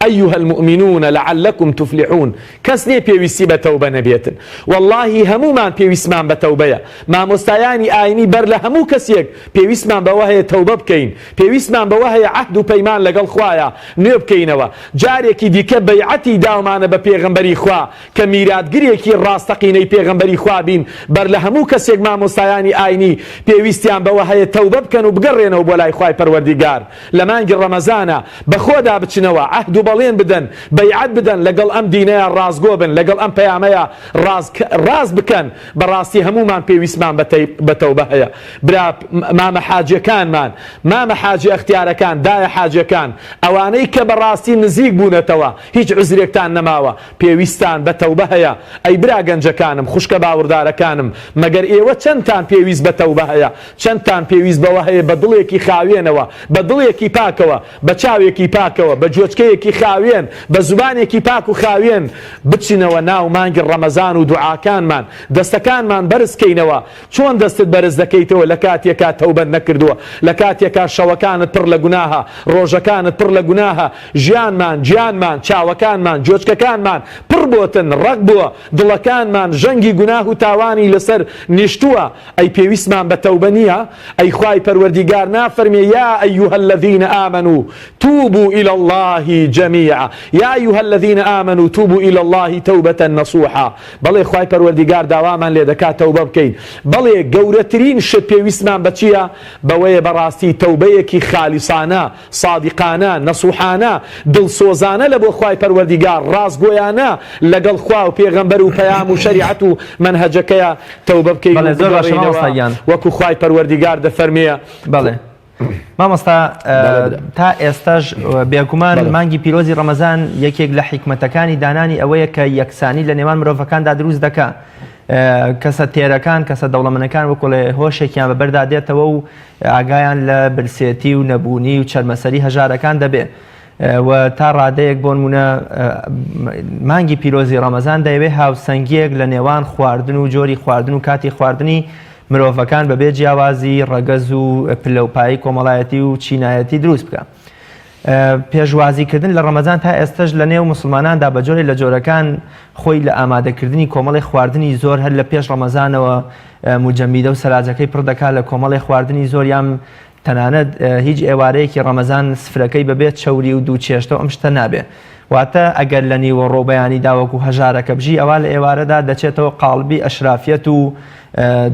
أيها المؤمنون لعلكم تفلحون كسني بيويسي بتوبة نبيتن والله همومان بيويسمان بتوبة ما مستعاني آيني بر لهمو كسيك بيويسمان بوهي توبة بكين بيويسمان بوهي عهد وبيمان لقل خوايا نيب كينوا جاريكي ديك بيعتي داومانا ببيغمبري خوا كميرات قريكي راستقيني بيغمبري خوا بين بر لهمو كسيك ما مستعاني آيني بيويستيان بوهي توبة بكن وبقرينو بولاي خواي پروردگار لمانج رمضانا بخودا بچنوا عهد بەڵێن بدەن بەیعەت بدەن لەگەڵ ئەم دینەیە ڕازگۆ بن لەگەڵ ئەم پەیامەیە ڕاز بکەن بەڕاستی هەمومان پێویستمان بە تەوبە هەیە برا مامە حاجیەکانمان مامە حاجی ئەختیارەکان دایە حاجیەکان ئەوانەی کە بەڕاستی نزیک بوونەتەوە هیچ عوزرێکتان نەماوە پێویستان بە تەوبە هەیە ئەی برا گەنجەکانم خوشکە باوەڕدارەکانم مەگەر ئێوە چەندتان پێویست بە تەوبە هەیە چەندتان پێویست بەوە هەیە بە دڵێکی خاوێنەوە بە دڵێکی پاکەوە بە چاوێکی پاکەوە بە جۆچکەیەکی خاوێن بە زوبانێکی پاک و خاوێن بچینەوە ناو مانگی ڕەمەزان و دوعاکانمان دەستەکانمان بەرزکەینەوە چۆن دەستت بەرز دەکەیتەوە لە کاتێکا تەوبەت نەکردووە لە کاتێکا شەوەکانت پڕ لە گوناهە ڕۆژەکانت پڕ لە گوناهە ژیانمان چاوەکانمان جۆچکەکانمان پڕ بۆتن ڕق بووە دڵەکانمان ژەنگی گوناه و تاوانی لەسەر نیشتووە ئەی پێویستمان بە تەوبە نییە ئەی خوای پەروەردیگار نافەرمێ یا ئەیوهە الذین ئامەنوا توبوا إلى الله جميعا يا أيها الذين آمنوا توبوا إلى الله توبة نصوحا بلي خواهي پروردگار داوامان لدكا توبة بكين بلي قورترين شد بيوسمان بچيا بوي براستي توبيكي خالصانا صادقانا نصوحانا دل سوزانا لبو خواهي پروردگار راز گويانا لقل خواه پیغمبر و پیام و شريعت و منهجكيا توبة بكين وكو خواهي پروردگار دفرميه بله مامۆستا تا ئێستاش بێگومان مانگی پیرۆزی ڕەمەزان یەکێک لە حیکمەتەکانی دانانی ئەوەیە کە یەکسانی لە نێوان مرۆڤەکاندا دروست دەکات کەسە تێرەکان کەسە دەوڵەمەندەکان وەکو لە هۆشێکیان بەبەردا دێتەوە و ئاگایان لە برسێتی و نەبوونی و چەرمەسەری هەژارەکان دەبێت و تا ڕادەیەک بۆ نمونە مانگی پیرۆزی ڕەمەزان دەیەوێت هاوسەنگیەک لە نێوان خواردن و جۆری خواردن و کاتی خواردنی مرۆڤەکان بەبێ جیاوازی ڕەگەز و پلەپایی کۆمەڵایەتی و چینایەتی دروست بکە. پێشوازیکردن لە ڕەمەزان تا ئێستش لە نێو مسلماناندا بە جۆرێک لە جۆرەکان خۆی لە ئامادەکردنی کۆمەڵی خواردنی زۆر هەر لە پێش ڕەمەزانەوە مجەمیدە و سەلاجەکەی پڕ دەکات لە کۆمەڵی خواردنی زۆر یان تەنانەت هیچ ئێوارەیەکی ڕەمەزان سفرەکەی بەبێت چەوری و دوو چێشتە و ئەم شتە نابێ. واتە ئەگەر لە نیوە ڕۆبەیانی داوەکو هەژارەکە بژی ئەوە لە ئێوارەدا دەچێتەوە قاڵبی ئەشرافیەت و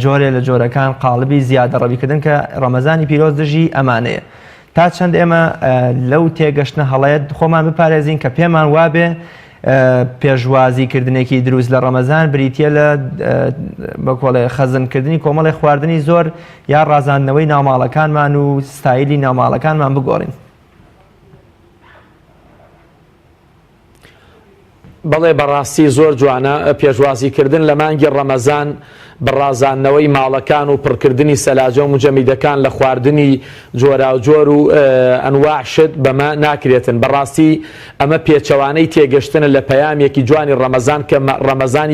جۆرێ لە جۆرەکان قاڵبی زیادە ڕەویکردن کە ڕەمەزانی پیرۆز دژی ئەمانەیە. تا چەند ئێمە لەو تێگەشتنە هەڵەیەت خۆمان بپارێزین کە پێمان وابێ پێشوازیکردنێکی دروست لە ڕەمەزان بریتە لە بەکۆڵێ خەزمکردنی کۆمەڵی خواردنی زۆر یا ڕازاندنەوەی ناوماڵەکانمان و ستایلی ناوماڵەکانمان بگۆڕین. بەڵێ بەڕاستی زۆر جوانە پێشوازیکردن لە مانگی ڕەمەزان بەڕازاندنەوەی ماڵەکان و پڕکردنی سەلاجە و مجەمیدەکان لە خواردنی جۆراوجۆر و ئەنواع شت بەمە ناکرێتن. بەڕاستی ئەمە پێچەوانەی تێگەشتنە لە پەیامێکی جوانی ڕەمەزان کە ڕەمەزان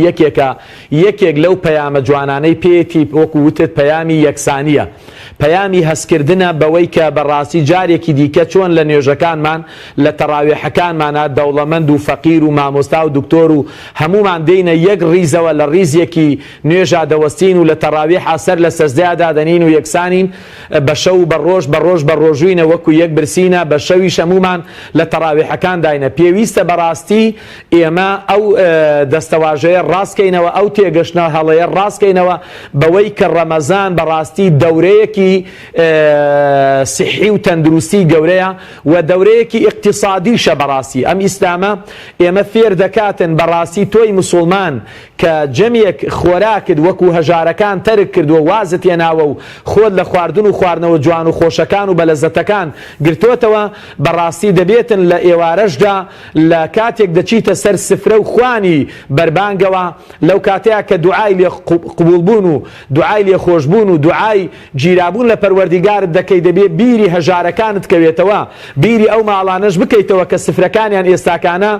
یەکێک لەو پەیامە جوانانەی پێێتی وەکو وتت پەیامی یەکسانیە، پەیامی هەستکردنە بەوەی کە بەڕاستی جارێکی دیکە چۆن لە نوێژەکانمان لە تەراویحەکانمانە دەوڵەمەند و فەقیر و مامۆستا و دکتۆر و هەمومان دێینە یەک ڕیزەوە لە ڕیزێکی نوێژا دەوەستین و لە تەراویح ئاسەر لە سەجدەیەدا دەنین و یەکسانین بە شەو بە ڕۆژوینە وەکو یەک برسینە بە شەویش هەمومان لە تەراویحەکان داینە. پێویستە بەڕاستی ئێمە ئەو دەستەواژەیە ڕاستکەینەوە، ئەو تێگەشتنە هەڵەیە ڕاستکەینەوە بەوەی کە ڕەمەزان بەڕاستی دەورەیەکی سیحی و تەندروستی گەورەیە و دەورەیەکی اقتصادیشە. بەڕاستی ئەم ئیسلامە ئێمە فێر دەکاتن بەڕاستی تۆی مسلمان کە جەمێک خۆراکت وەکو هەژارەکان تەرک کردووە وازت هێناوە و خۆت لە خواردن و خواردنەوە جوان و خۆشەکان و بەلەزەتەکان گرتوتەوە، بەڕاستی دەبێتن لە ئێوارەشدا لە کاتێک دەچیتە سەر سفرە و خوانی بەربانگەوە لەو کاتەیە کە دوعای لێ قبولبوون و دوعای لێ خۆشبوون و دوعای گیرابوون لە پەروەردیگارت دەکەی، دەبێت بیری هەژارەکانت کەوێتەوە، بیری ئەو ماڵانەش بکەیتەوە کە سفرەکانیان ئێستاکانە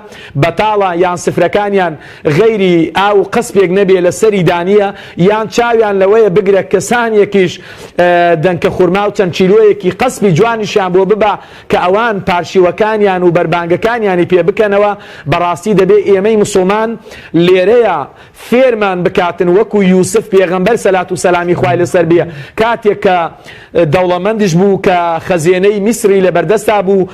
بەتاڵە یان سفرەکانیان غەیری ئاو قەسپێک نەبێ لە سەری دانیە یان چاویان لەوەیە بگرە کەسانێکیش دەنکە خورما و چەند چیلۆیەکی قەسپی جوانیشیان بۆ ببە کە ئەوان پارشیوەکانیان و بەربانگەکانیانی پێ بکەنەوە. بەڕاستی دەبێت ئێمەی مسلمان لێرەیە فێرمان بکاتن وەکو یوسف پێغەمبەر سەلات و سەلامی خوای لەسەر بێ، کاتێک کە دەوڵەمەندیش بوو کە خەزیێنەی میسری لەبەردەستا بوو،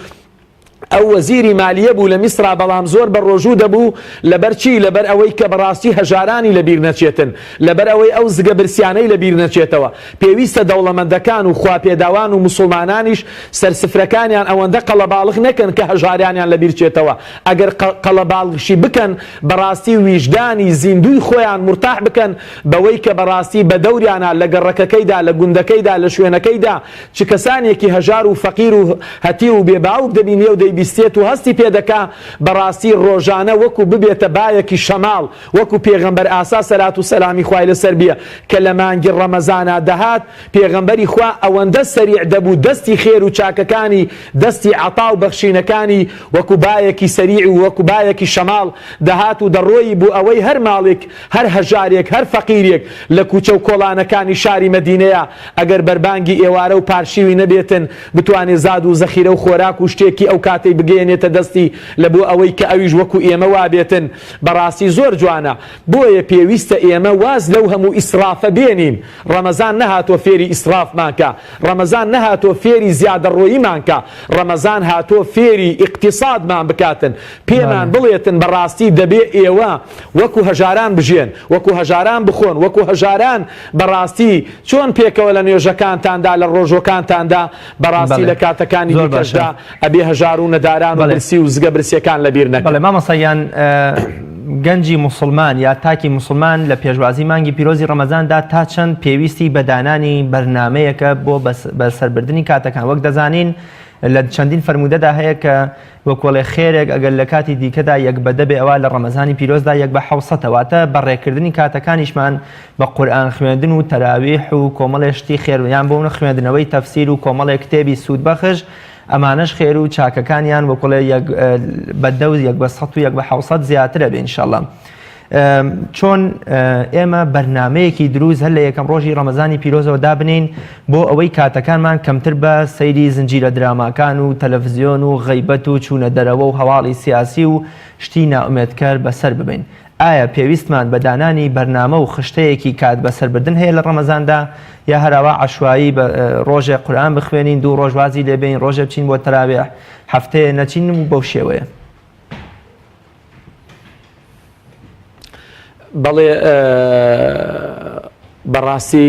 ئەو وەزیری مالیە بوو لە میسرا، بەڵام زۆر بە ڕۆژوو دەبوو لەبەرچی لەبەر ئەوەی کە بەڕاستی هەژارانی لەبیر نەچێتن، لەبەر ئەوەی ئەو زگە برسیانەی لەبیر نەچێتەوە. پێویستە دەوڵەمەندەکان و خواپێداوان و مسلمانانیش سەرسفرەکانیان ئەوەندە قەڵەباڵغ نەکەن کە هەژاریانیان لەبیر چێتەوە. ئەگەر قەڵەباڵغشی بکەن بەڕاستی ویژدانی زیندوی خۆیان مرتاح بکەن بەوەی کە بەڕاستی بە دەوریانە لە گەڕەکەکەیدا لە گوندەکەیدا لە شوێنەکەیدا چ کەسانێکی هەژار و فەقیر و هەتی و بێباوک دەبینێ و بیستێت و هەستی پێدەکا بەڕاستی ڕۆژانە وەکو ببێتە بایەکی شەماڵ وەکو پێغەمبەر ئاسا سەلات و سەلامی خوای لەسەر بیە کە لە مانگی ڕەمەزانە دەهات پێغەمبەری خوا ئەوەندە سەریع دەبوو دەستی خێر و چاکەکانی دەستی عەتا و بەخشینەکانی وەکو بایەکی سەریع و وەکو بایەکی شەماڵ دەهات و دەڕۆیی بوو ئەوەی هەر ماڵێک هەر هەژارێک هەر فەقیرێک لە کوچە و کۆڵانەکانی شاری مەدینەیە ئەگەر بەربانگی ئێوارە و پارشیوی نەبێتن بتوانێت زاد و زەخیرە و خۆراک و شتێکی ئەو کاتەی خۆی بگەێنێتە دەستی لە بۆ ئەوەی کە ئەویش وەکو ئێمە وابێتن بەڕاستی زۆر جوانە بۆیە پێویستە ئێمە واز لەو هەموو ئیسرافە بێنین ڕەمەزان نەهاتۆ فێری ئیسرافمانکە ڕەمەزان نەهاتۆ فێری زیادەڕۆییمانکە ڕەمەزان هاتۆ فێری ئیقتیسادمان بکاتن پێمان بڵێتن بەڕاستی دەبێ ئێوە وەکو هەژاران بژێن وەکو هەژاران بخۆن وەکو هەژاران بەڕاستی چۆن پێکەوە لە نوێژەکانتاندا لە ڕۆژۆکانتاندا بەڕاستی لە کاتەکانی دیکەشدا ئەبێ هەژار و نەداران و برسی و زگە برسیەکان لەبیر نەکەن. بەڵێ مامەسەیان گەنجی موسڵمان یا تاکی موسڵمان لە پێشوازی مانگی پیرۆزی ڕەمەزاندا تا چەند پێویستی بەدانانی بەرنامەیەکە بۆ بەسەربردننی کاتەکان وەک دەزانین لە چەندین فرموودەدا هەیە کە وەکوڵێ خێرێک ئەگەر لە کاتی دیکەدا یەک بەدەبێ ئەوە لە ڕەمەزانی پیرۆزدا یەک بە 700 واتە بەڕێکردنی کاتەکانیشمان بە قورئان خوێندن و تەراویح و کۆمەڵێشتی خێریان بۆ خوێندنەوەی تەفسیر و کۆمەڵێک کتێبی سوودبەخش ئەمانەش خێر و چاکەکانیان وەکوڵێ بەدەوز یەک بە 100 و یەک بە 700 زیاترە بێ ئینشاءڵڵا. چۆن ئێمە بەرنمەیەکی دروست هەر لە یەکەم ڕۆژی ڕەمەزانی پیرۆزەوە دابنین بۆ ئەوەی کاتەکانمان کەمتر بە سەیری زنجیرە دراماکان و تەلەڤیزیۆن و غەیبەت و چوونە دەرەوە و هەواڵی سیاسی و شتی نائومێدکار بەسەر ببین. ئایا پێویستمان بە دانانی بەرنامە و خشتەیەکی کات بەسەربردن هەیە لە ڕەمەزاندا یا هەراوە عەشوایی ڕۆژێ قورئان بخوێنین دوو ڕۆژ وازی لێبین ڕۆژێ بچین بۆ تەراویح هەفتەیە نەچین و بەو شێوەیە؟ بەڵێ بەڕاستی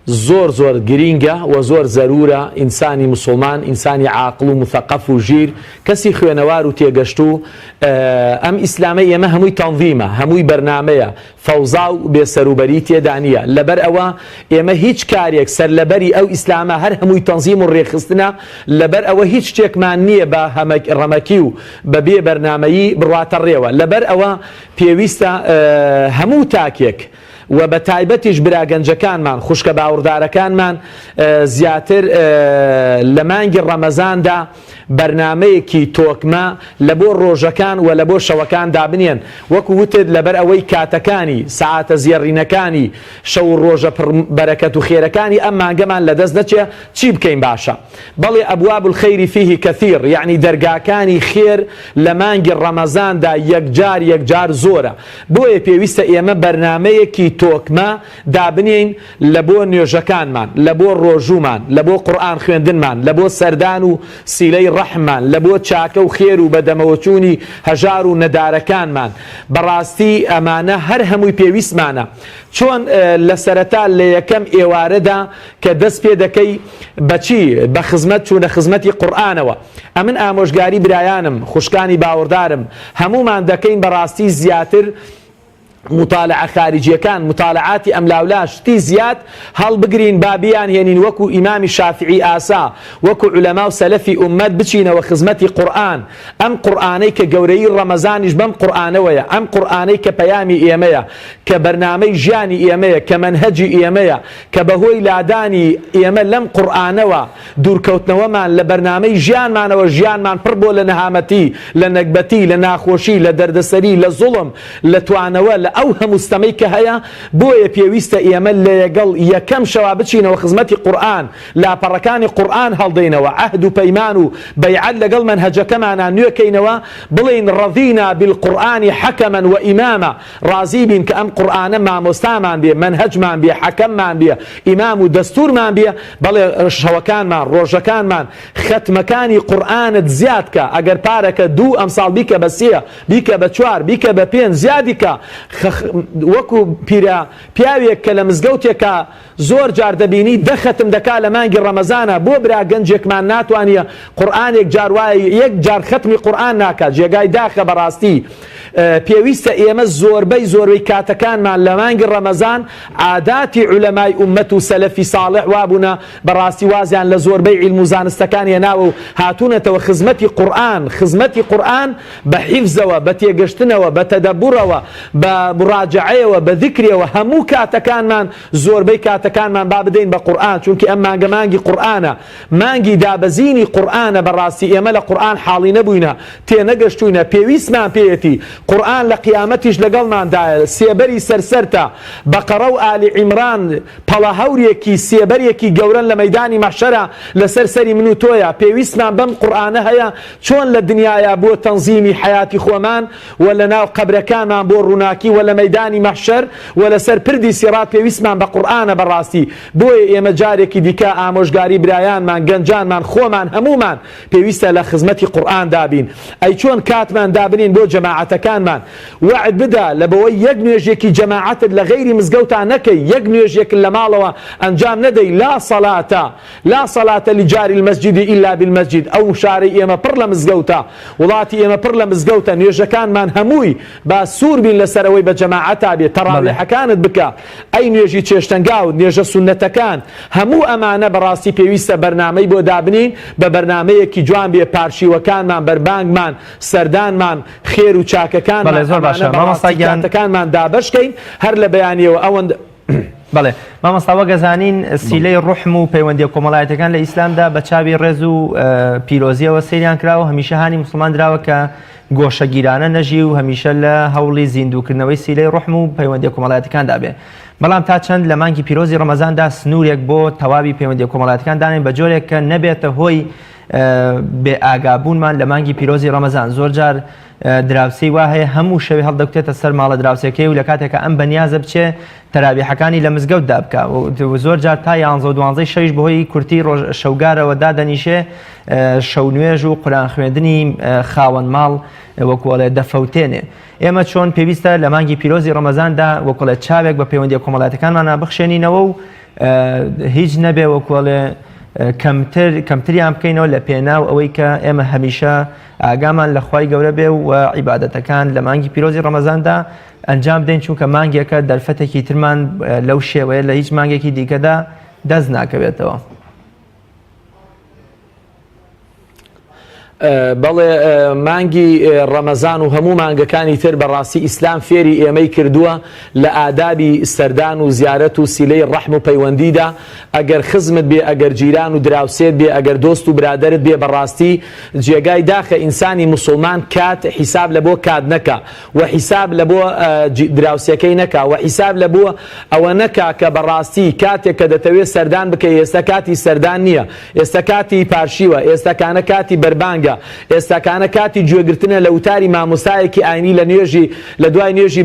زۆر زۆر گرینگە و زۆر زەرورە ئینسانی مسلمان ئینسانی عاقڵ و مثەقەف و ژیر کەسی خوێنەوار و تێگەشت و ئەم ئیسلامە ئێمە هەمووی تەنظیمە هەمووی بەرنامەیە فەوزا و بێسەروبەری تێدا نییە لەبەر ئەوە ئێمە هیچ کارێک سەر لەبەری ئەو ئیسلامە هەر هەمووی تەنظیم و ڕێخستنە لەبەر ئەوە هیچ شتێکمان نییە بە ڕەمەکی و بەبێ بەرنامەیی بڕواتە ڕێوە لەبەر ئەوە پێویستە هەموو تاکێک و بە تایبەتیش براگەنجەکانمان خوشکە باوەڕدارەکانمان زیاتر لە مانگی ڕەمەزاندا بەرنمەیەکی تۆکمە لە بۆ ڕۆژەکان و لە بۆ شەوەکان دابنێن وەکو وتت لەبەر ئەوەی کاتەکانی ساعاتە زیێڕینەکانی شەو و ڕۆژە بەرەکەت و خێرەکانی ئەم مانگەمان لەدەست دەچێ چی بکەین باشە بەڵێ ئەبواب الخەیری فیه کەثیر یعنی دەرگاکانی خێر لە مانگی ڕەمەزاندا یەکجار زۆرە بۆیە پێویستە ئێمە بەرنمەیەکی تۆکمە دابنین لە بۆ نوێژەکانمان لە بۆ ڕۆژومان لە بۆ قورئان خوێندنمان لە بۆ سەردان و سیلەی ڕەحمان لە بۆ چاکە و خێر و بەدەمەوەچوونی هەژار و نەدارەکانمان بەڕاستی ئەمانە هەر هەمووی پێویستمانە چۆن لە سەرەتا لە یەکەم ئێوارەدا کە دەست پێ دەکەی بەچی بە خزمەت چوونە خزمەتی قورئانەوە ئەمن ئامۆژگاری برایانم خوشکانی باوەڕدارم هەمومان دەکەین بەڕاستی زیاتر مطالعە خارجیەکان مطالعاتی ئەملاولا شتی زیاد هەڵبگرین بابیان هێنین وەکو ئیمامی شافعی ئاسا وەکو عولەما و سەلەفی ئومەت بچینەوە خزمەتی قورئان ئەم قورئانەی کە گەورەی ڕەمەزانیش بەم قورئانەوەیە ئەم قورئانەی کە پەیامی ئێمەیە کە بەرنامەی ژیانی ئێمەیە کە مەنهەجی ئێمەیە کە بەهۆی لادانی ئێمە لەم قورئانەوە دوورکەوتنەوەمان لە بەرنامەی ژیانمانەوە ژیانمان پڕ بۆ لە نەهامەتی لە نەکبەتی لە ناخۆشی لە دەردەسەری لە زوڵم لە توانەوە لە ئەو هەمووستەمەی کە هەیە بۆیە پێویستە ئێمە لە یەگەڵ یەکەم شەوا بچینەوە خزمەتی قورئان لاپەڕەکانی قورئان هەڵدەینەوە عەهد و پەیمان و بەیعەت لەگەڵ مەنهەجەکەمانە نوێکەینەوە بڵێن ڕەضینا بالقورئانی حەکەمەن و ئیمامە ڕازی بین کە ئەم قورئانە مامۆستامان بێ مەنهەجمان بێ حەکەممان بێ ئیمام و دەستورمان بێ بەڵێ شەوەکانمان ڕۆژەکانمان ختمەکانی قورئانت زیاد کە ئەگەر پارەکە 2 ئەمساڵ بیکە بە 3 بیکە بە 4 بیکە بە 5 زیادی کە وەکو پیاوێک کە لە مزگەوتێکە زۆر جار دەبینی دەختم دەکا لە مانگی ڕەمەزانە بۆ برا گەنجێکمان ناتوانیە قورئانێک جار وایە یەک جار ختمی قورئان ناکات جێگای داخە بەڕاستی پێویستە ئێمە زۆربەی کاتەکانمان لە مانگی ڕەمەزان عاداتی عولەمای ئومەت و سەلەفی ساڵح وابوونە بەڕاستی وازیان لە زۆربەی عیلم و زانستەکان هێناوە و هاتوونەتەوە خزمەتی قورئان بە حیفزەوە بە تێگەشتنەوە بە تەدەبورەوە بە مراجعەیەوە بە ذیکرەوە هەموو کاتەکانمان زۆربەی کاتەکانمان با بدەین بە قورئان چونکە ئەم مانگە مانگی قورئانە مانگی دابەزینی قورئانە بەڕاستی ئێمە لە قورئان حاڵی نەبووینە تێنەگەشتوینە پێویستمان پێیەتی قورآن لە قیامەتیش لەگەڵماندایە سێبەری سەرسەرتە بەقەڕە و ئالی عیمران پەڵە هەورێکی سێبەرێکی گەورەن لە مەیدانی مەحشەرە لەسەر سەری من و تۆیە پێویستمان بەم قورآنە هەیە چۆن لە دنیاە بۆ تەنزیمی حیاتی خۆمان و لە ناو قەبرەکانمان بۆ ڕووناکی و لە مەیدانی مەحشەر و لەسەر پردی سیرات پێویستمان بە قورآنە بەڕاستی بۆیە ئێمە جارێکی دیکە ئامۆژگاری برایانمان گەنجانمان خۆمان هەمومان پێویستە لە خزمەتی قورآن دابین ئەی چۆن کاتمان دابنین بۆ جەماعەتەکانمان وعد بدا لە بەوەی یەک نوێژێکی جەماعەتت لە غەیری مزگەوتان نەکەی یەک نوێژێک لە ماڵەوە ئەنجام نەدەی لا صلاة لجار المسجد إلا بالمسجد ئەو شارەی ئێمە پڕ لە مزگەوتە وڵاتی ئێمە پڕ لە مزگەوتە نوێژەکانمان هەمووی با سوور بین لەسەرەوەی بە جەماعەتا بێت تەڕاویحەکانت بکە ئەی نوێژی چێشتەنگا و نوێژە سونەتەکان هەموو ئەمانە بەڕاستی پێویستە بەرنامەی بۆ دابنین بە بەرنامەیەکی جوان بێ پارشیوەکانمان بەربانگمان سەردانمان خێر و چاکەکانمان دابشکەین هەر لە بەیانیەوە ئەوەن بەڵێ مامۆستاوە گەزانین سیلەی ڕوحم و پەیوەندی کۆمەڵایەتەکان لە ئیسلامدا بە چاوی ڕێز و پیرۆزیەوە سەیریان کراوە هەمیشە هانی مسلمان دراوە کە گۆشەگیرانە نەژی و هەمیشە لە هەوڵی زیندووکردنەوەی سیلەی ڕوحم و پەیوەندی کۆمەڵایەتەکاندا بێ بەڵام تا چەند لە مانگی پیرۆزی ڕەمەزاندا سنوورێک بۆ تەواوی پەیوەندی کۆمەڵایەتەکان دانین بە جۆرێک کە نەبێتە هۆی بێ ئاگابوونمان لە مانگی پیرۆزی ڕەمەزان زۆر جار دراوسی وا هەیە هەموو شەوی هەڵدەکتێتە سەر ماڵە دراوسەکەی و لە کاتێکە ئەم بەنیازە بچێ تەراویحەکانی لە مزگەوتدا بکە و زۆر جار تا 11 شەویش بەهۆی کورتی شەوگارەوە دادەنیشێ شەو نوێژ و قورئان خوێندنی خاوەن ماڵ وەکوڵێ دەفەوتێنێ ئێمە چۆن پێویستە لە مانگی پیرۆزی ڕەمەزاندا وەکوڵێ چاوێک بە پەیوەندی کۆمەڵایەتەکانمان بخشێنینەوە و هیچ نەبێ وەکوڵێ کەمتریان بکەینەوە لە پێناو ئەوەی کە ئێمە هەمیشە ئاگامان لە خوای گەورە بێ و عیبادەتەکان لە مانگی پیرۆزی ڕەمەزاندا ئەنجام بدەین چونکە مانگێکە دەرفەتێکی ترمان لەو شێوەیە لە هیچ مانگێکی دیکەدا دەست ناکەوێتەوە. بەڵێ مانگی ڕەمەزان و هەموو مانگەکانی تر بەڕاستی ئیسلام فێری ئێمەی کردووە لە ئادابی سەردان و زیارەت و سیلەی ڕەحم و پەیوەندیدا ئەگەر خزمت بێ ئەگەر جیران و دراوسێت بێ ئەگەر دۆست و برادرت بێ بەڕاستی جێگای داخە ئینسانی موسڵمان کات حیساب لە بۆ کات نەکا و حیساب لە بۆ دراوسەکەی نەکا و حیساب لە بۆ ئەوە نەکا کە بەڕاستی کاتێک کە دەتەوێت سەردان بکەی ئێستا کاتی سەردان نییە ئێستا کاتی پارشیوە ئێستاکانە کاتی بەربانگە ئێستاکانە کاتی گوێگرتنە لە وتاری مامۆستایەکی ئاینی لە نوێژی لە دوای نوێژی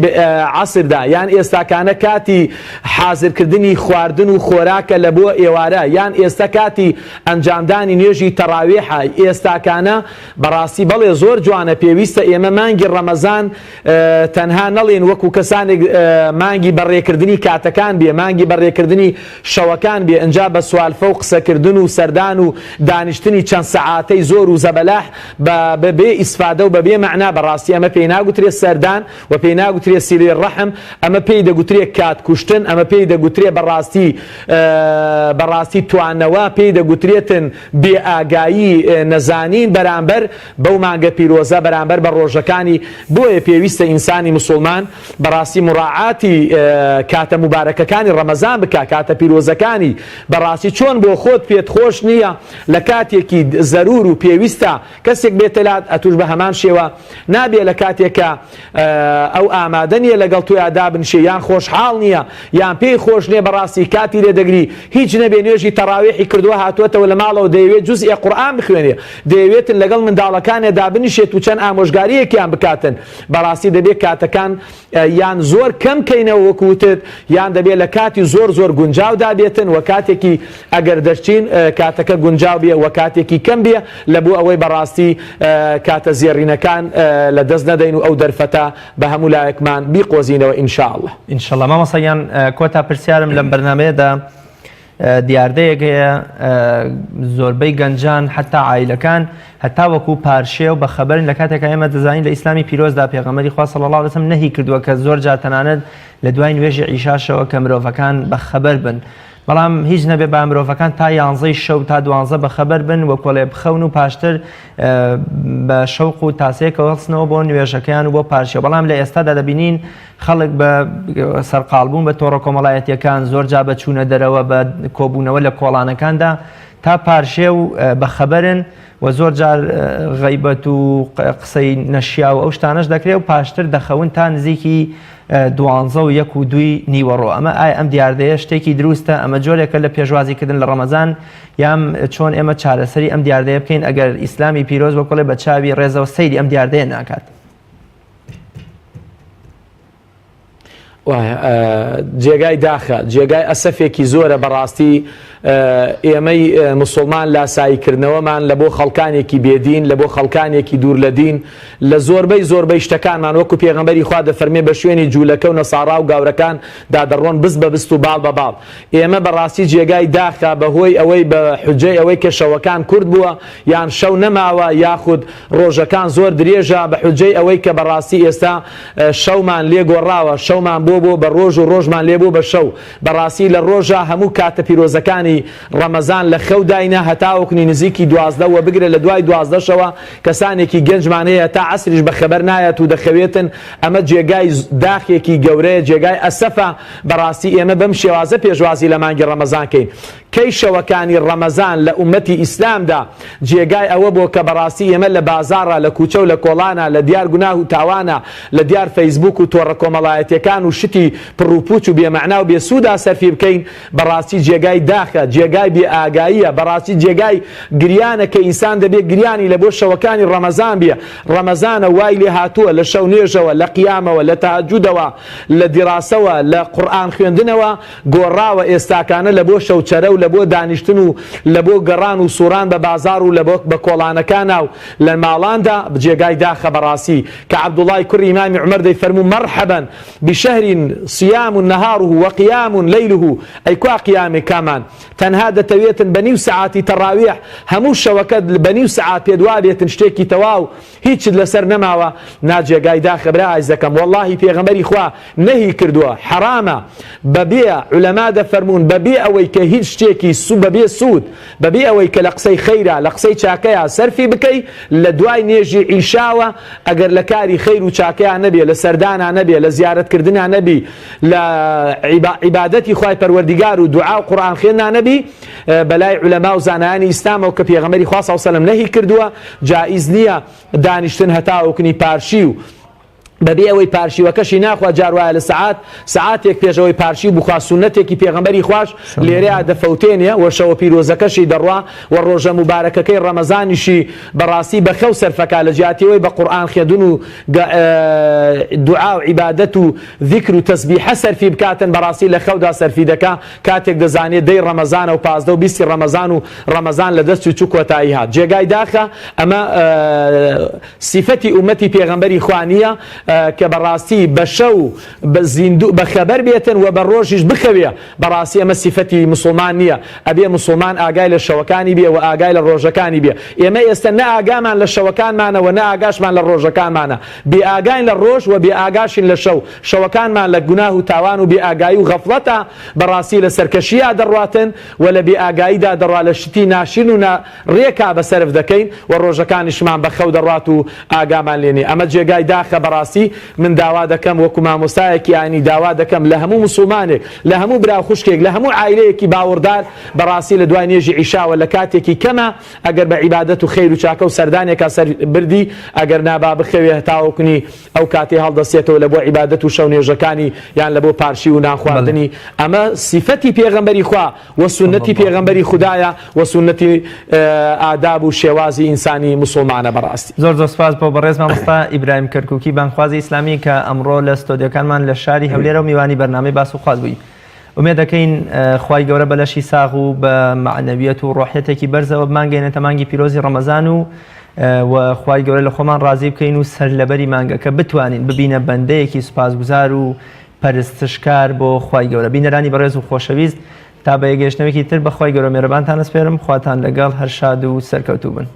عەسردا یان ئێستاکانە کاتی حازرکردنی خواردن و خۆراکە لە بۆ ئێوارە یان ئێستا کاتی ئەنجامدانی نوێژی تەڕاویحە ئێستاکانە بەڕاستی بەڵێ زۆر جوانە پێویستە ئێمە مانگی ڕەمەزان تەنها نەڵێن وەکو کەسانێک مانگی بەڕێکردنی کاتەکان بێ مانگی بەڕێکردنی شەوەکان بێ ئەنجا بە سوالفە و قسەکردن و سەردان و دانیشتنی چەند سەعاتەی زۆر و زەبەلاح بەبێ ئیسفادە و بەبێ مەعنا بەڕاستی ئەمە پێی ناگوترێت سەردان و پێی ناگوترێت سیلەی ڕەحم ئەمە پێی دەگوترێت کات کوشتن ئەمە پێی دەگوترێت بەڕاستی توانەوە پێی دەگوترێتن بێ ئاگایی نەزانین بەرامبەر بەو مانگە پیرۆزە بەرامبەر بە ڕۆژەکانی بۆیە پێویستە ئینسانی موسڵمان بەڕاستی مراعاتی کاتە مبارەکەکانی ڕەمەزان بکە کاتە پیرۆزەکانی بەڕاستی چۆن بۆ خۆت پێت خۆش نییە لە کاتێکی زەرور و پێویستە کەسێک بێتەلات ئەتوش بە هەمان شێوە نابێ لە کاتێکە ئەو ئامادە نیە لەگەڵ توی دابنشێ یان خۆشحاڵ نییە یان پێی خۆش نییە بەڕاستی کاتی لێ دەگری هیچ نەبێ نوێژی تەڕاویحی کردووە هاتووەتەوە لە ماڵەوە دەیەوێت جوزئی قورئان بخوێنێ دەیەوێتن لەگەڵ منداڵەکانێ دابنیشێت و چەند ئامۆژگاریەکیان بکاتن بەڕاستی دەبێت کاتەکان یان زۆر کەم کەینەوە وەکوتت یان دەبێت لە کاتی زۆر گونجاو دابێتن و کاتێکی ئەگەر دەرچین کاتەکە گونجاو بێ و کاتێکی کەم بێ لە بۆ ئەوەی بەڕاستی کاتە زێڕینەکان لە دەست نەدەین و ئەو دەرفەتە بە هەموو لایەکمان بیقۆزینەوە ئینشاءالله. ئینشاءالله مامۆستایان کۆتا پرسیارم لەم بەرنامەیەدا دیاردەیەک هەیە زۆربەی گەنجان حتا عایلەکان هەتا وەکو پارشێ و بە خەبەرن لە کاتێکە ئێمە دەزانین لە ئیسلامی پیرۆزدا پێغەمبەری خوا صلی الله علیه و سلم نەهی کردووە کە زۆر جار تەنانەت لە دوای نوێژی عیشاشەوە کە مرۆڤەکان بە خەبەر بن بەڵام هیچ نەبێ با مرۆڤەکان تا 11 شەو تا 12 بە خەبەر بن و کۆڵێ بخەون و پاشتر بە شەوق و تاسەیەکەوە هەڵسنەوە بۆ نوێژەکەیان و بۆ پارشێ بەڵام لە ئێستادا دەبینین خەڵک بە سەرقاڵبوون بە تۆڕە کۆمەڵایەتیەکان زۆر جا بە چوونە دەرەوە بە کۆبوونەوە لە کۆڵانەکاندا تا پارشێ و بەخەبەرن و زۆر جار غەیبەت و قسەی نەشیا و ئەو شتانەش دەکرێت و پاشتر دەخەون تا نزیکی 12 و 1 و 2 نیوەڕۆ. ئەمە ئایا ئەم دیاردەیە شتێکی دروستە؟ ئەمە جۆرێکە لە پێشوازیکردن لە ڕەمەزان یام چۆن ئێمە چارەسەری ئەم دیاردەیە بکەین ئەگەر ئیسلامی پیرۆز وەکڵێ بە چاوی ڕێزەوە سەیری ئەم دیاردەیە ناکات؟ جێگای داخە، جێگای ئەسەفێکی زۆرە بەڕاستی ئێمەی مسلمان لاساییکردنەوەمان لە بۆ خەڵکانێکی بێدین، لە بۆ خەڵکانێکی دوور لە دین، لە زۆربەی شتەکانمان وەکو پێغەمبەری خوا دەفەرمێ بە شوێنی جوولەکە و نەسارا و گاورەکان دادەڕۆن بست بە بست و باڵ بە باڵ. ئێمە بەڕاستی جێگای داخە بەهۆی ئەوەی بە حجەی ئەوەی کە شەوەکان کورد بووە یان شەو نەماوە یاخود ڕۆژەکان زۆر درێژە بە حجەی ئەوەی کە بەڕاستی ئێستا شەومان لێگۆڕاوە، شەومان بۆ بە ڕۆژ و ڕۆژمان لێبوو بە شەو. بەڕاستی لە ڕۆژە هەموو کاتە پیرۆزەکانی ڕەمەزان لە خەوداینە هەتاوەکنی نزیکی 12 و بگرێت لە دوای 12 شەوە کەسانێکی گەنجمانەیە تا عەسریش بەخەبەر نایەت و دەخەوێتن. ئەمە جێگای داخێکی گەورەیە، جێگای ئەسەفە. بەڕاستی ئێمە بەم شێوازە پێشوازی لە مانگی ڕەمەزان کەین. کەی شەوەکانی ڕەمەزان لە ئومەتی ئیسلامدا جێگای ئەوە بۆ کە بەڕاستی ئێمە لە بازاڕە، لە کوچە و لە کۆڵانە، لە دیار گوناه و تاوانە، لە دیار فەیسبوک و تۆڕە کۆمەڵایەتیەکان و شتی پڕوپوچ و بێمەعنا و بێسوودا سەرفی بکەین. بەڕاستی جێگای داخە، جێگای بێئاگاییە، بەڕاستی جێگای گریانە کە ئینسان دەبێت گریانی لە بۆ شەوەکانی ڕەمەزان بێ. ڕەمەزانە وای لێ هاتووە لە شەو نوێژەوە، لە قیامەوە، لە تەهەجودەوە، لە دیراسەوە، لە قورئان خوێندنەوە گۆڕاوە ئێستاکانە لە بۆ شەوچەرە و لە بۆ دانیشتن و لە بۆ گەڕان و سووران بە بازار و لە بۆ بە کۆڵانەکانە و لە ماڵاندا جێگای داخە. بەڕاستی کە عەبدوڵای کوڕی ئیمامی عومەر دەیفەرموو مەرحەبەن بشهر صيام نهاره وقيام ليله. ئەی کوا قیامێ کامان تەنها دەتەوێتن بە نیو سەعاتی تەڕاویح، هەموو شەوەکەت بە نیو سەعات پێدوا بێتن شتێکی تەواو هیچت لەسەر نەماوە. ناجێگای داخە برا ئایزەکەم وەڵڵاهی پێغەمبەری خوا نەهی کردووە، حرامە بەبێ عولەما دەفەرمون بەبێ ئەوەی کە هیچ شتێکی بەبێ سوود، بەبێ ئەوەی کە لە قسەی خەیرە لە قسەی چاکەیە سەرفی بکەی لە دوای نێژی عیشاوە ئەگەر لە کاری خەیر و چاکەیان نەبێ، لە سەردانە نەبێ، لە زیارەتکردنیان نەبی، لە عیبادەتی خوای پەروەردیگار و دوعا و قورئان خوێندنان نەبی، بەلای عولەما و زانایانی ئیسلامەوە کە پێغەمبەری خوا صلی الله علیه و سلم نەهی کردووە جائز نییە دانیشتن هەتاوەکنی پارشی و بەبێ ئەوەی پارشیوەکەشی ناخوا جاروایە لە سەعاتێک پێشەوەی پارشی بخوا سونەتێکی پێغەمبەری خوش لێرەیە دەفەوتێنێ و شەوە پیرۆزەکەشی دەڕوا و ڕۆژە مبارەکەکەی ڕەمەزانیشی بەڕاستی بەخەو سەرفەکە لە جیاتیەوەی بە قورئان خوێندن و دوعا و عیبادەت و ذیکر و تەسبیحە سەرفی بکاتن بەڕاستی لە خەودا سەرفی دەکا کاتێک دەزانێت دەی ڕەمەزانە و 15 و 20 ڕەمەزان و ڕەمەزان لە دەست و کۆتایی هات. جێگای داخە ئەمە سیفەتی ئومەتی پێغەمبەری خوا نییە کە بەڕاستی بە شەو بە خەبەر بێتن و بە ڕۆژیش بخەوێ. بەڕاستی ئەمە سیفەتی مسلمان نییە. ئەبێ مسلمان ئاگای لە شەوەکانی بێ و ئاگای لە ڕۆژەکانی بێ. ئێمە ئێستا نە ئاگامان لە شەوەکانمانەوە نە ئاگاشمان لە ڕۆژەکانمانە، بێ ئاگاین لە ڕۆژ و بێ ئاگاشین لە شەو. شەوەکانمان لە گوناه و تاوان و بێ ئاگایی و غەفڵەتە بەڕاستی لە سەرکەشیە دەڕواتن و لە بێ ئاگاییدا دەڕوا لە شتی ناشین و ڕێکا بەسەرف دەکەین و ڕۆژەکانیشمان بەخەو دەڕوات و ئاگامان لێنێ. ئەمە جێگای داخە. بەڕاستی من داوا دەکەم وەکو مامۆستایەکی ئاینی داوا دەکەم لە هەموو مسلمانێک، لە هەموو برا خوشکێک، لە هەموو عایلەیەکی باوەڕدار بەڕاستی لە دوای نێژی عیشاوە لە کاتێکی کەمە ئەگەر بە عیبادەت و خەیر و چاکە و سەردانێکا سەر بردی ئەگەر نابا بخەوێ هەتاوەکنی ئەو کاتێ هەڵدەستێتەوە لە بۆ عیبادەت و شەو نێژەکانی یان لە بۆ پارشی و نانخواردنی. ئەمە سیفەتی پێغەمبەری خوا و سونەتی پێغەمبەری خودایە و سونەتی ئاداب و شێوازی ئینسانی مسلمانە. بەڕاستی زۆر زۆر سپاس بۆ بەڕێز مامۆستا ئیبراهیم کەرکووکی بانخوازی ئیسلامی کە ئەمڕۆ لە ستۆدیۆکانمان لە شاری هەولێرە و میوانی بەرنامەی باس و خواز بووی. ئومێد دەکەین خوای گەورە بەلەشی ساغ و بە معنەویەت و ڕۆحیەتێکی بەرزەوە بمانگەێنێتە مانگی پیرۆزی ڕەمەزان و خوای گەورە لە خۆمان ڕازی بکەین و سەرلەبەری مانگەکە بتوانین ببینە بەندەیەکی سوپاسگوزار و پەرستشکار بۆ خوای گەورە. بینەرانی بەڕێز و خۆشەویست تا بە یەگەشتنەوەیەکی تر بە خوای گەورە مێرەبانتان ئەسپێرم. خواتان لەگەڵ هەر شاد و سەرکەوتوو بن.